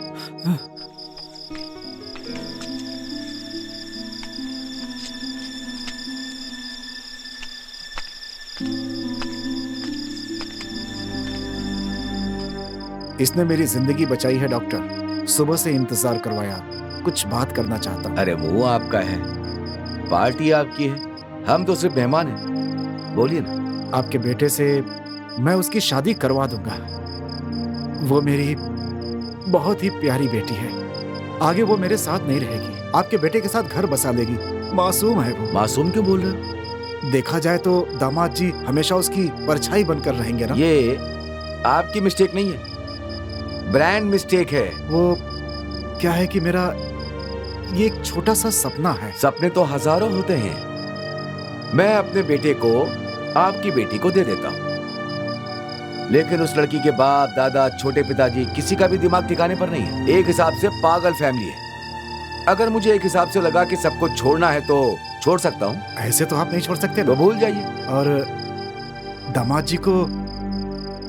इसने मेरी जिंदगी बचाई है डॉक्टर। सुबह से इंतजार करवाया, कुछ बात करना चाहता हूँ। अरे मुंह आपका है, पार्टी आपकी है, हम तो सिर्फ मेहमान हैं। बोलिए ना। आपके बेटे से मैं उसकी शादी करवा दूंगा। वो मेरी बहुत ही प्यारी बेटी है। आगे वो मेरे साथ नहीं रहेगी, आपके बेटे के साथ घर बसा लेगी। मासूम है वो। मासूम क्यों बोल रहे हो? देखा जाए तो दामाद जी हमेशा उसकी परछाई बनकर रहेंगे ना। ये आपकी मिस्टेक नहीं है, ब्रांड मिस्टेक है। वो क्या है कि मेरा ये एक छोटा सा सपना है। सपने तो हजारों होते हैं। मैं अपने बेटे को आपकी बेटी को दे देता हूँ, लेकिन उस लड़की के बाप दादा छोटे पिताजी किसी का भी दिमाग ठिकाने पर नहीं है। एक हिसाब से पागल फैमिली है। अगर मुझे एक हिसाब से लगा कि सबको छोड़ना है तो छोड़ सकता हूँ। ऐसे तो आप नहीं छोड़ सकते तो भूल जाइए। और दामाद जी को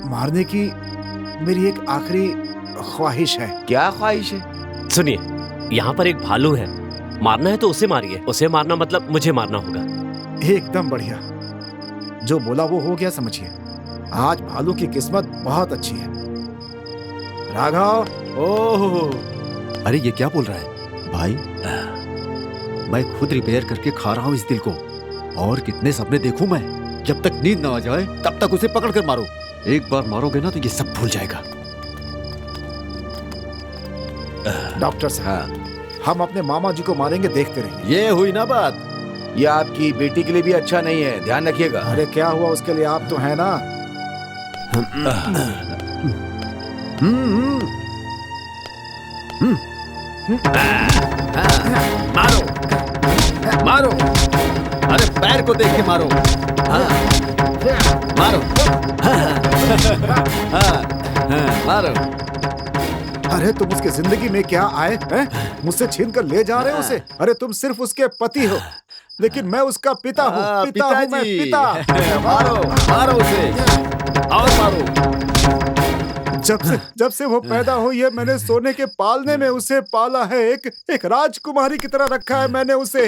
मारने की मेरी एक आखिरी ख्वाहिश है। क्या ख्वाहिश है? सुनिए, यहाँ पर एक भालू है, मारना है तो उसे मारिए। उसे मारना मतलब मुझे मारना होगा। एकदम बढ़िया, जो बोला वो हो गया समझिए। आज भालू की किस्मत बहुत अच्छी है। राघव। ओह, अरे ये क्या बोल रहा है भाई? मैं खुद रिपेयर करके खा रहा हूँ इस दिल को। और कितने सपने देखूं मैं? जब तक नींद ना आ जाए तब तक उसे पकड़ कर मारो। एक बार मारोगे ना तो ये सब भूल जाएगा। डॉक्टर साहब, हम अपने मामा जी को मारेंगे, देखते रहिए। ये हुई ना बात। ये आपकी बेटी के लिए भी अच्छा नहीं है, ध्यान रखिएगा। अरे क्या हुआ उसके लिए, आप तो है ना। मारो मारो, अरे पैर को देख के मारो। हाँ, मारो। मारो। अरे तुम उसकी जिंदगी में क्या आए हैं? मुझसे छीन कर ले जा रहे हो उसे? अरे तुम सिर्फ उसके पति हो, लेकिन मैं उसका पिता हूँ। पिता हूँ मैं, पिता। मारो मारो उसे, और मारो। जब से वो पैदा हुई है मैंने सोने के पालने में उसे पाला है। एक राजकुमारी की तरह रखा है मैंने उसे।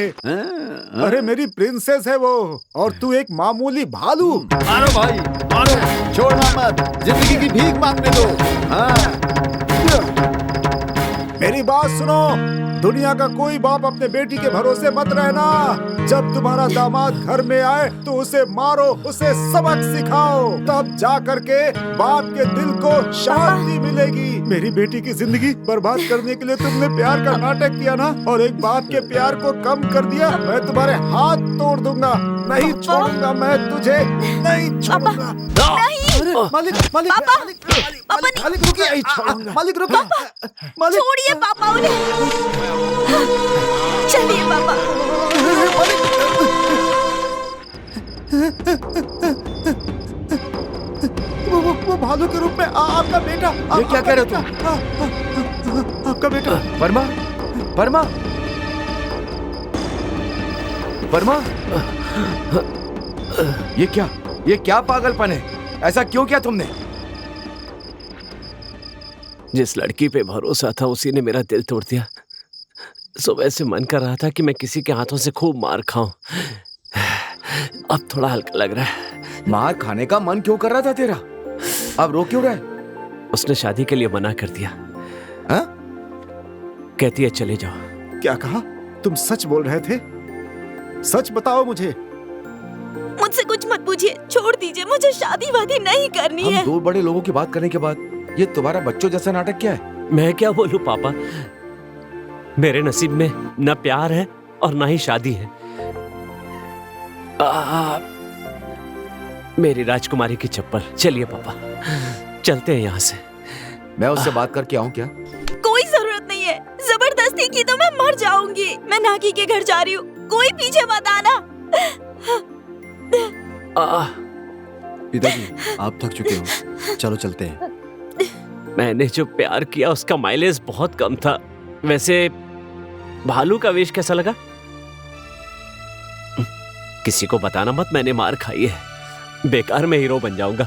अरे मेरी प्रिंसेस है वो, और तू एक मामूली भालू। मारो भाई मारो, छोड़ना मत, जिंदगी की भीख मांगने दो। मेरी बात सुनो, दुनिया का कोई बाप अपने बेटी के भरोसे मत रहना। जब तुम्हारा दामाद घर में आए तो उसे मारो, उसे सबक सिखाओ, तब जा करके बाप के दिल को शांति मिलेगी। मेरी बेटी की जिंदगी बर्बाद करने के लिए तुमने प्यार का नाटक किया ना, और एक बाप के प्यार को कम कर दिया। मैं तुम्हारे हाथ तोड़ दूंगा, नहीं छोड़ूंगा मैं तुझे, नहीं छोड़ूंगा। मालिक मालिक मालिक रुकिए, मालिक रुकिए, मालिक छोड़िए पापा उन्हें। चलिए पापा। वो भालू के रूप में आपका बेटा। ये क्या कह रहे हो तुम? आपका बेटा परमा, परमा, परमा, ये क्या पागलपन है? ऐसा क्यों किया तुमने? जिस लड़की पे भरोसा था उसी ने मेरा दिल तोड़ दिया। सुबह से मन कर रहा था कि मैं किसी के हाथों से खूब मार खाऊं। अब थोड़ा हल्का लग रहा है। मार खाने का मन क्यों कर रहा था तेरा? अब रो क्यों रहा है? उसने शादी के लिए मना कर दिया। हाँ? कहती है चले जाओ। क्या कहा? तुम सच बोल रहे थे? सच बताओ मुझे। मुझसे कुछ मत पूछिए, छोड़ दीजिए, मुझे शादी वादी नहीं करनी है। हम दो बड़े लोगों की बात करने के बाद ये तुम्हारा बच्चों जैसा नाटक क्या है? मैं क्या बोलूं पापा, मेरे नसीब में न प्यार है और न ही शादी है। मेरी राजकुमारी की चप्पल। चलिए पापा, चलते हैं यहाँ से। मैं उससे बात करके आऊं क्या? कोई जरूरत नहीं है, जबरदस्ती की तो मैं मर जाऊंगी। मैं नागी के घर जा रही हूँ, कोई पीछे मत आना। पिताजी आप थक चुके हो, चलो चलते हैं। मैंने जो प्यार किया उसका माइलेज बहुत कम था। वैसे भालू का वेश कैसा लगा? किसी को बताना मत, मैंने मार खाई है। बेकार में हीरो बन जाऊंगा।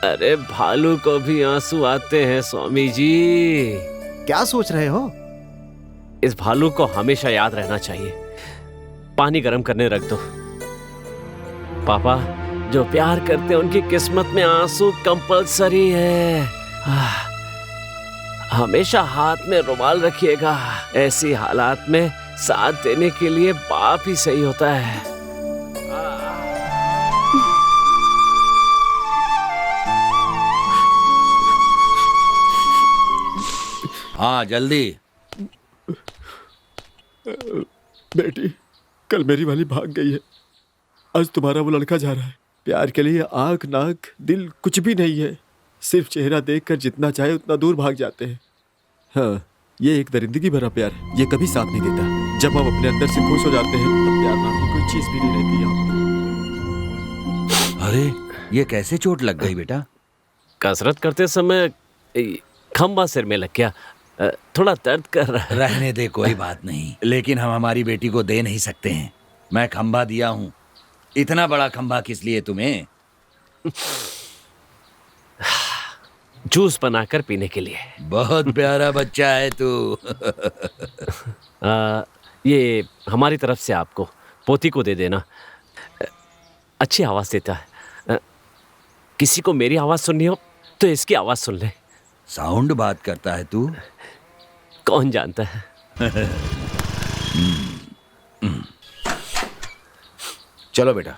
अरे भालू को भी आंसू आते हैं स्वामी जी। क्या सोच रहे हो? इस भालू को हमेशा याद रहना चाहिए। पानी गर्म करने रख दो। पापा, जो प्यार करते हैं उनकी किस्मत में आंसू कंपलसरी है। हमेशा हाथ में रुमाल रखिएगा। ऐसी हालात में साथ देने के लिए बाप ही सही होता है। हाँ जल्दी। बेटी, कल मेरी वाली भाग गई है, आज तुम्हारा वो लड़का जा रहा है। प्यार के लिए आंख नाक दिल कुछ भी नहीं है, सिर्फ चेहरा देखकर जितना चाहे उतना दूर भाग जाते हैं। हाँ, ये एक दरिंदगी भरा प्यार है, ये कभी साथ नहीं देता। जब हम अपने अंदर से खुश हो जाते हैं तब प्यार नाम की कोई चीज भी नहीं रहती है। अरे ये कैसे चोट लग गई बेटा? कसरत करते समय खंबा सिर में लग गया, थोड़ा दर्द कर रहा है। रहने दे, कोई बात नहीं, लेकिन हम हमारी बेटी को दे नहीं सकते हैं। मैं खंबा दिया हूँ, इतना बड़ा खंबा किस लिए तुम्हें? जूस बनाकर पीने के लिए। बहुत प्यारा बच्चा है तू। ये हमारी तरफ से आपको, पोती को दे देना। अच्छी आवाज देता है। किसी को मेरी आवाज सुननी हो तो इसकी आवाज सुन ले। साउंड बात करता है तू? कौन जानता है। चलो बेटा।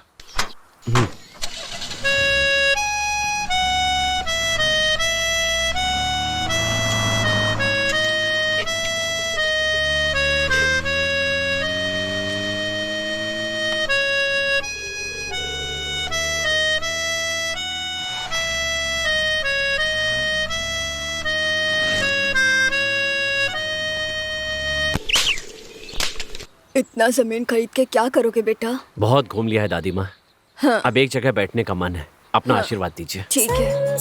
इतना जमीन खरीद के क्या करोगे बेटा? बहुत घूम लिया है दादी माँ। हाँ। अब एक जगह बैठने का मन है। अपना आशीर्वाद दीजिए। ठीक है।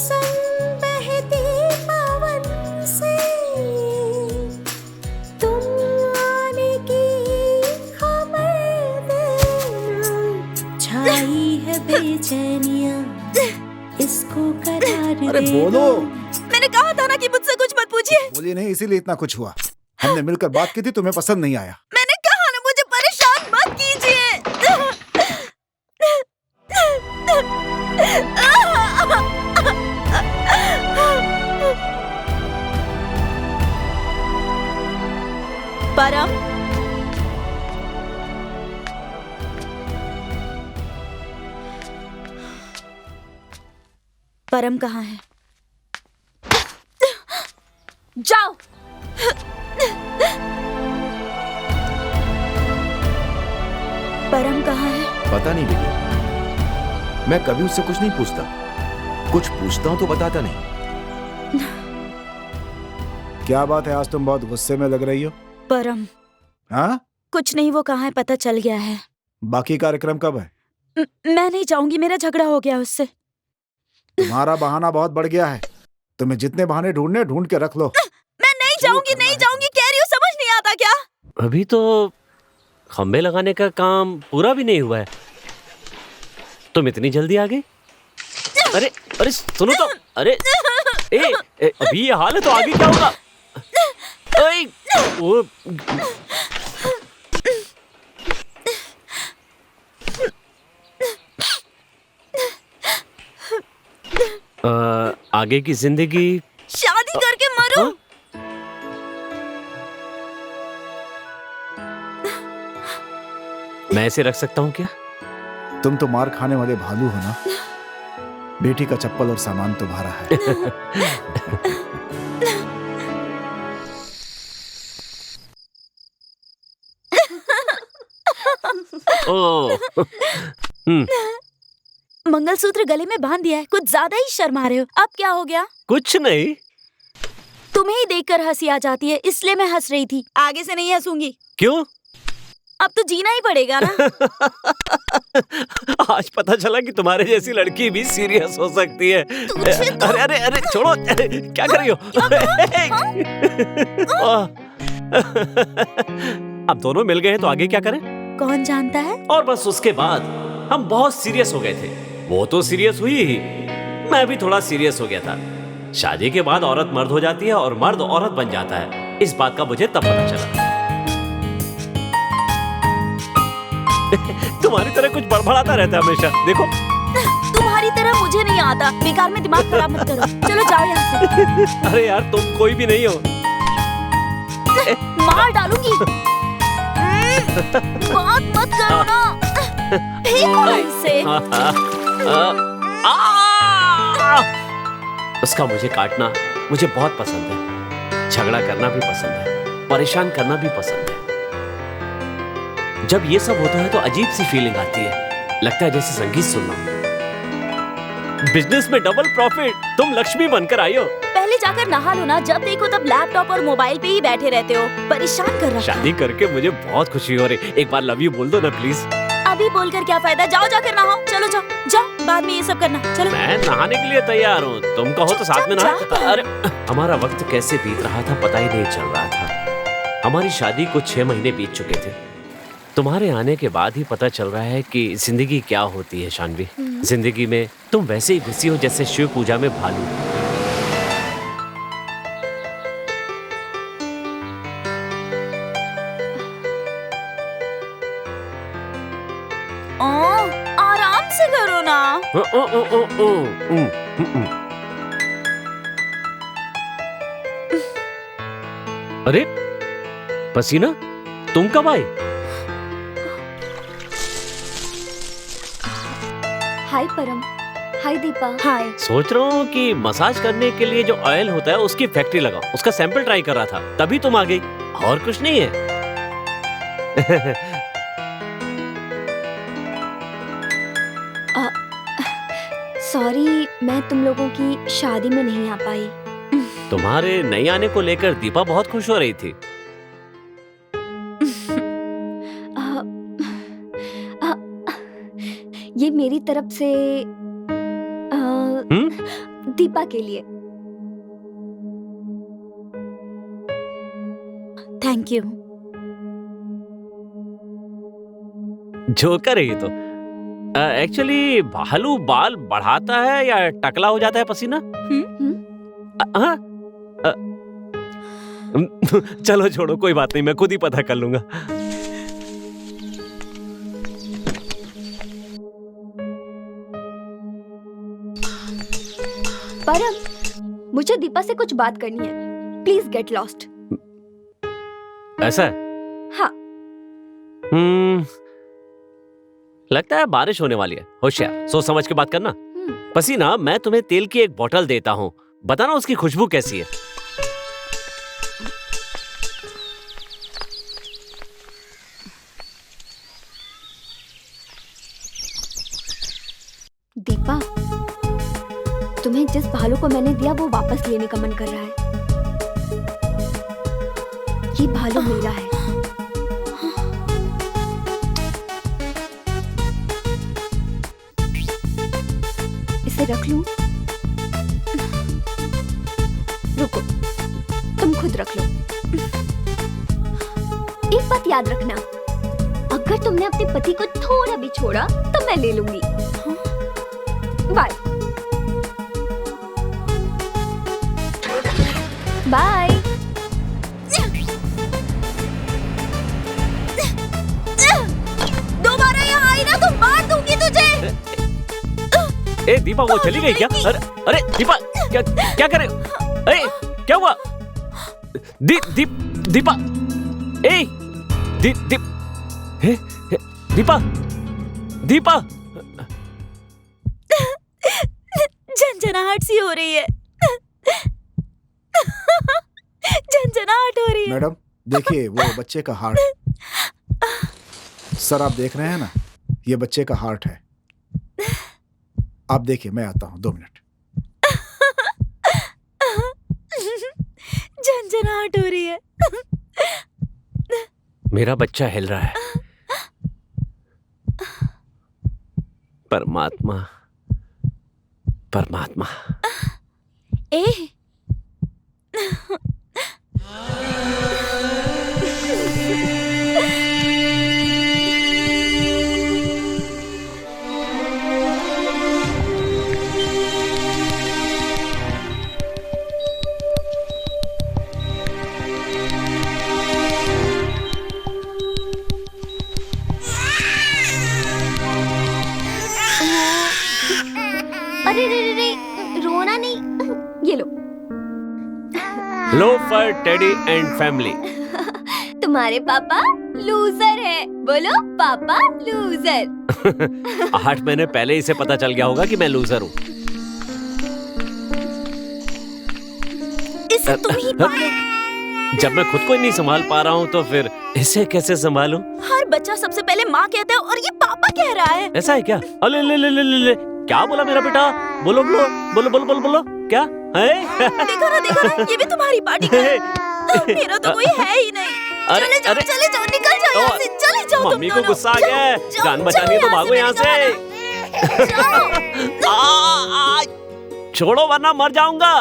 अरे बोलो। मैंने कहा था ना कि मुझसे कुछ मत पूछिए। बोलिए नहीं, इसीलिए इतना कुछ हुआ। हमने मिलकर बात की थी, तुम्हें पसंद नहीं आया। मैंने कहा ना, मुझे परेशान मत कीजिए। परम, परम कहाँ है? जाओ। परम कहाँ है? पता नहीं बेटी, मैं कभी उससे कुछ नहीं पूछता। कुछ पूछता हूँ तो बताता नहीं। क्या बात है, आज तुम बहुत गुस्से में लग रही हो? परम, हाँ? कुछ नहीं, वो कहाँ है पता चल गया है। बाकी कार्यक्रम कब है? मैं नहीं जाऊंगी, मेरा झगड़ा हो गया उससे। तुम्हारा बहाना बहुत बढ़ गया है। तुम्हें जितने बहाने ढूंढने ढूंढ के रख लो। मैं नहीं जाऊंगी, नहीं जाऊंगी कह रही हूँ, समझ नहीं आता क्या? अभी तो खंबे लगाने का काम पूरा भी नहीं हुआ है, तुम इतनी जल्दी आ गई? अरे अरे सुनो तो, अरे अभी ये हाल है तो आगे क्या होगा? वो आगे की जिंदगी शादी करके मरो। मैं ऐसे रख सकता हूँ क्या? तुम तो मार खाने वाले भालू हो ना। बेटी का चप्पल और सामान तुम्हारा है। मंगलसूत्र गले में बांध दिया है, कुछ ज्यादा ही शर्मा रहे हो। अब क्या हो गया? कुछ नहीं। तुम्हें ही देखकर हंसी आ जाती है, इसलिए मैं हंस रही थी। आगे से नहीं हंसूंगी। क्यों? अब तो जीना ही पड़ेगा ना। आज पता चला कि तुम्हारे जैसी लड़की भी सीरियस हो सकती है। अरे अरे अरे छोड़ो, क्या कर रही हो? अब दोनों मिल गए हैं तो आगे क्या करें? कौन जानता है। और बस उसके बाद हम बहुत सीरियस हो गए थे। वो तो सीरियस हुई ही, मैं भी थोड़ा सीरियस हो गया था। शादी के बाद औरत मर्द हो जाती है और मर्द औरत बन जाता है। इस बात का मुझे तब पता चला। तुम्हारी तरह कुछ बड़बड़ाता रहता है हमेशा, देखो। तुम्हारी तरह मुझे नहीं आता, बेकार में दिमाग खराब मत करो। चलो जाओ यहाँ से। अरे यार तुम कोई भी नहीं हो। मार डालूंगी। बात मत करो ना। फेंको ना इसे। उसका मुझे काटना मुझे बहुत पसंद है। झगड़ा करना भी पसंद है, परेशान करना भी पसंद है। जब ये सब होता है तो अजीब सी फीलिंग आती है, लगता है जैसे संगीत सुन रहा हूं। बिजनेस में डबल प्रॉफिट, तुम लक्ष्मी बनकर आई हो। पहले जाकर नहा लो ना, जब देखो तब लैपटॉप और मोबाइल पे ही बैठे रहते हो, परेशान कर रहा है। शादी करके मुझे बहुत खुशी हो रही। एक बार लव यू बोल दो ना प्लीज। अभी बोलकर क्या फायदा, जाओ जाकर नहाओ। चलो जाओ जाओ, बाद में ये सब करना। चलो। मैं नहाने के लिए तैयार हूँ, तुम कहो तो साथ में नहा। अरे हमारा वक्त कैसे बीत रहा था पता ही नहीं चल रहा था। हमारी शादी को 6 महीने बीत चुके थे। तुम्हारे आने के बाद ही पता चल रहा है कि जिंदगी क्या होती है शानवी। जिंदगी में तुम वैसे ही घुसी हो जैसे शिव पूजा में भालू। आराम से करो ना। अरे पसीना, तुम कब आए? हाय परम। हाय दीपा। हाय। सोच रहा हूँ कि मसाज करने के लिए जो ऑयल होता है उसकी फैक्ट्री लगाऊं। उसका सैंपल ट्राई कर रहा था, तभी तुम आ गई, और कुछ नहीं है। सॉरी, मैं तुम लोगों की शादी में नहीं आ पाई। तुम्हारे नहीं आने को लेकर दीपा बहुत खुश हो रही थी। ये मेरी तरफ से दीपा के लिए। Thank you. जोकर है ये तो। एक्चुअली भालू बाल बढ़ाता है या टकला हो जाता है पसीना? चलो छोड़ो, कोई बात नहीं, मैं खुद ही पता कर लूंगा। परम, मुझे दीपा से कुछ बात करनी है। Please get lost. ऐसा है? हाँ। लगता है बारिश होने वाली है। होशियार, सोच समझ के बात करना। पसीना, मैं तुम्हें तेल की एक बोतल देता हूँ, बताना उसकी खुशबू कैसी है। दीपा, तुम्हें जिस भालू को मैंने दिया वो वापस लेने का मन कर रहा है। ये भालू मेरा है। इसे रख लूं? रुको, तुम खुद रख लो। एक बात याद रखना, अगर तुमने अपने पति को थोड़ा भी छोड़ा तो मैं ले लूंगी। Bye bye. दोबारा यहाँ आई ना तो मार दूंगी तुझे। ए दीपा, वो चली गई क्या? अरे दीपा, क्या करे? ए, क्या हुआ? दीपा, ए, दीपा, झंझनाहट सी हो रही है। झंझनाहट हो रही है। मैडम देखिए, वो बच्चे का हार्ट। सर आप देख रहे हैं ना, ये बच्चे का हार्ट है। आप देखिए, मैं आता हूँ 2 मिनट। झंझनाहट हो रही है। मेरा बच्चा हिल रहा है। परमात्मा, परमात्मा। ए अरे रे रे रे, रोना नहीं। ये लो। Loafer, teddy and family. तुम्हारे पापा लूजर है। बोलो पापा लूजर। 8 महीने पहले इसे पता चल गया होगा कि मैं लूजर हूँ। इसे तुम ही पालो। जब मैं खुद को ही नहीं संभाल पा रहा हूँ तो फिर इसे कैसे संभालूं? हर बच्चा सबसे पहले माँ कहता है और ये पापा कह रहा है। ऐसा है क्या? अले ले ले ले ले ले। क्या बोला मेरा बेटा? बोलो बोलो बोलो बोलो बोलो बोलो। क्या है? देखो ना, ये भी तुम्हारी पार्टी का है। मेरा तो कोई है ही नहीं। चले जाओ, निकल जाओ यहाँ से। चले जाओ। मम्मी को गुस्सा आ गया है। जान बचानी है तो भागो यहाँ से। छोड़ो वरना मर जाऊंगा।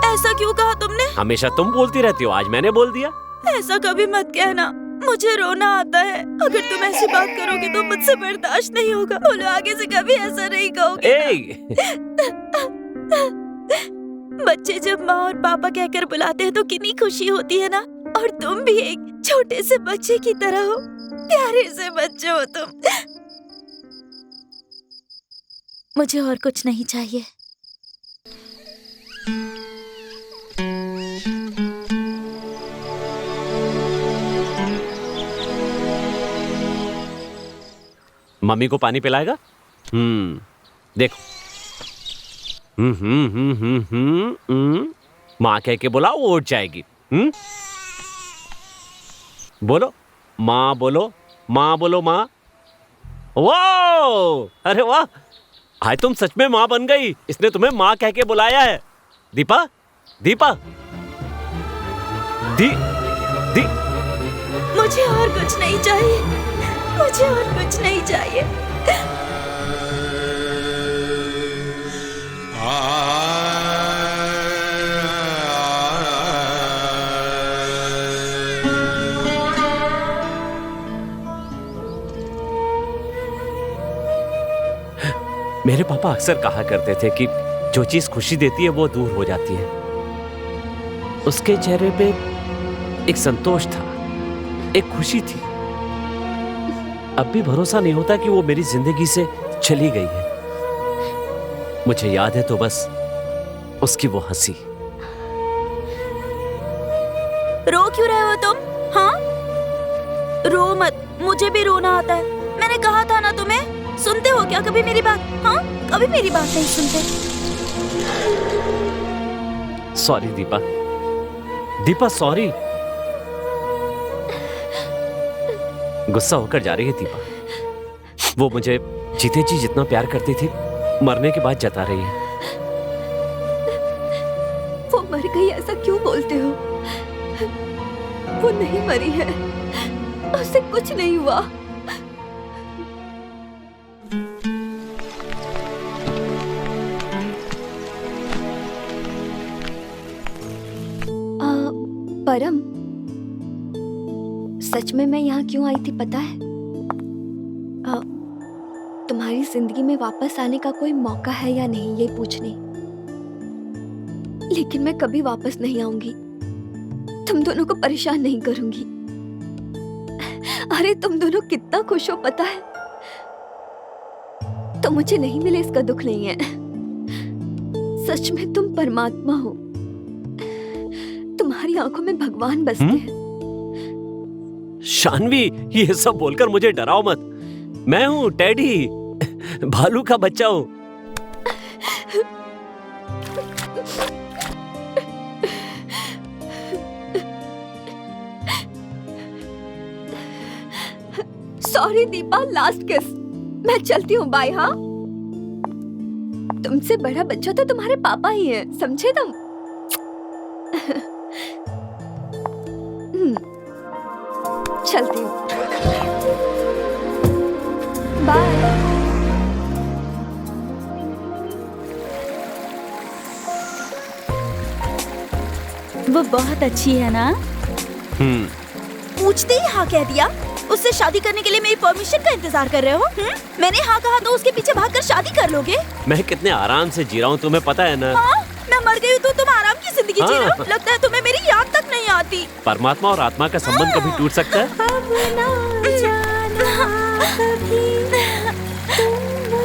ऐसा क्यों कहा तुमने? हमेशा तुम बोलती रहती हो, आज मैंने बोल दिया। ऐसा कभी मत कहना, मुझे रोना आता है। अगर तुम ऐसी बात करोगे तो मुझसे बर्दाश्त नहीं होगा। बोलो आगे से कभी ऐसा नहीं कहोगे। बच्चे जब माँ और पापा कहकर बुलाते हैं तो कितनी खुशी होती है ना। और तुम भी एक छोटे से बच्चे की तरह हो, प्यारे से बच्चे हो तुम। मुझे और कुछ नहीं चाहिए। मम्मी को पानी पिलाएगा? देखो। माँ कह के बोला वो उठ जाएगी। बोलो माँ, बोलो माँ, बोलो माँ। वाह, अरे वाह, आज तुम सच में माँ बन गई। इसने तुम्हें माँ कह के बुलाया है। दीपा, दीपा, दी दी मुझे और कुछ नहीं चाहिए, मुझे और कुछ नहीं चाहिए। मेरे पापा अक्सर कहा करते थे कि जो चीज खुशी देती है वो दूर हो जाती है। उसके चेहरे पे एक संतोष था, एक खुशी थी। अब भी भरोसा नहीं होता कि वो मेरी जिंदगी से चली गई है। मुझे याद है तो बस उसकी वो हंसी। रो क्यों रहे हो तुम? हाँ, रो मत, मुझे भी रोना आता है। मैंने कहा था ना तुम्हें। सुनते हो क्या कभी मेरी बात? हाँ, कभी मेरी बात नहीं सुनते। Sorry Deepa, Deepa sorry. गुस्सा होकर जा रही है दीपा। वो मुझे जीते जी जितना प्यार करती थी, मरने के बाद जता रही है। वो मर गई ऐसा क्यों बोलते हो? वो नहीं मरी है, उसे कुछ नहीं हुआ। परम, सच में मैं यहाँ क्यों आई थी पता है? तुम्हारी जिंदगी में वापस आने का कोई मौका है या नहीं ये पूछने। लेकिन मैं कभी वापस नहीं आऊंगी। तुम दोनों को परेशान नहीं करूंगी। अरे तुम दोनों कितना खुश हो पता है? तो मुझे नहीं मिले इसका दुख नहीं है। सच में तुम परमात्मा हो। तुम्हारी आंखों में भगवान बसते हैं। शानवी, ये सब बोलकर मुझे डराओ मत। मैं हूँ टेडी, भालू का बच्चा हूँ। सॉरी दीपा, लास्ट किस। मैं चलती हूँ, बाय। हाँ, तुमसे बड़ा बच्चा तो तुम्हारे पापा ही है, समझे तुम? चलती हूँ, बाय। वो बहुत अच्छी है ना? पूछते ही हाँ कह दिया। उससे शादी करने के लिए मेरी परमिशन का इंतजार कर रहे हो? मैंने हाँ कहा तो उसके पीछे भागकर शादी कर लोगे? मैं कितने आराम से जी रहा हूँ, तुम्हें पता है ना? हाँ, मैं मर गई हूँ तो तुम आराम की जिंदगी जी रहे हो। लगता है तुम्हें मेरी याद तक नहीं आती। परमात्मा और आत्मा का संबंध कभी टूट सकता है?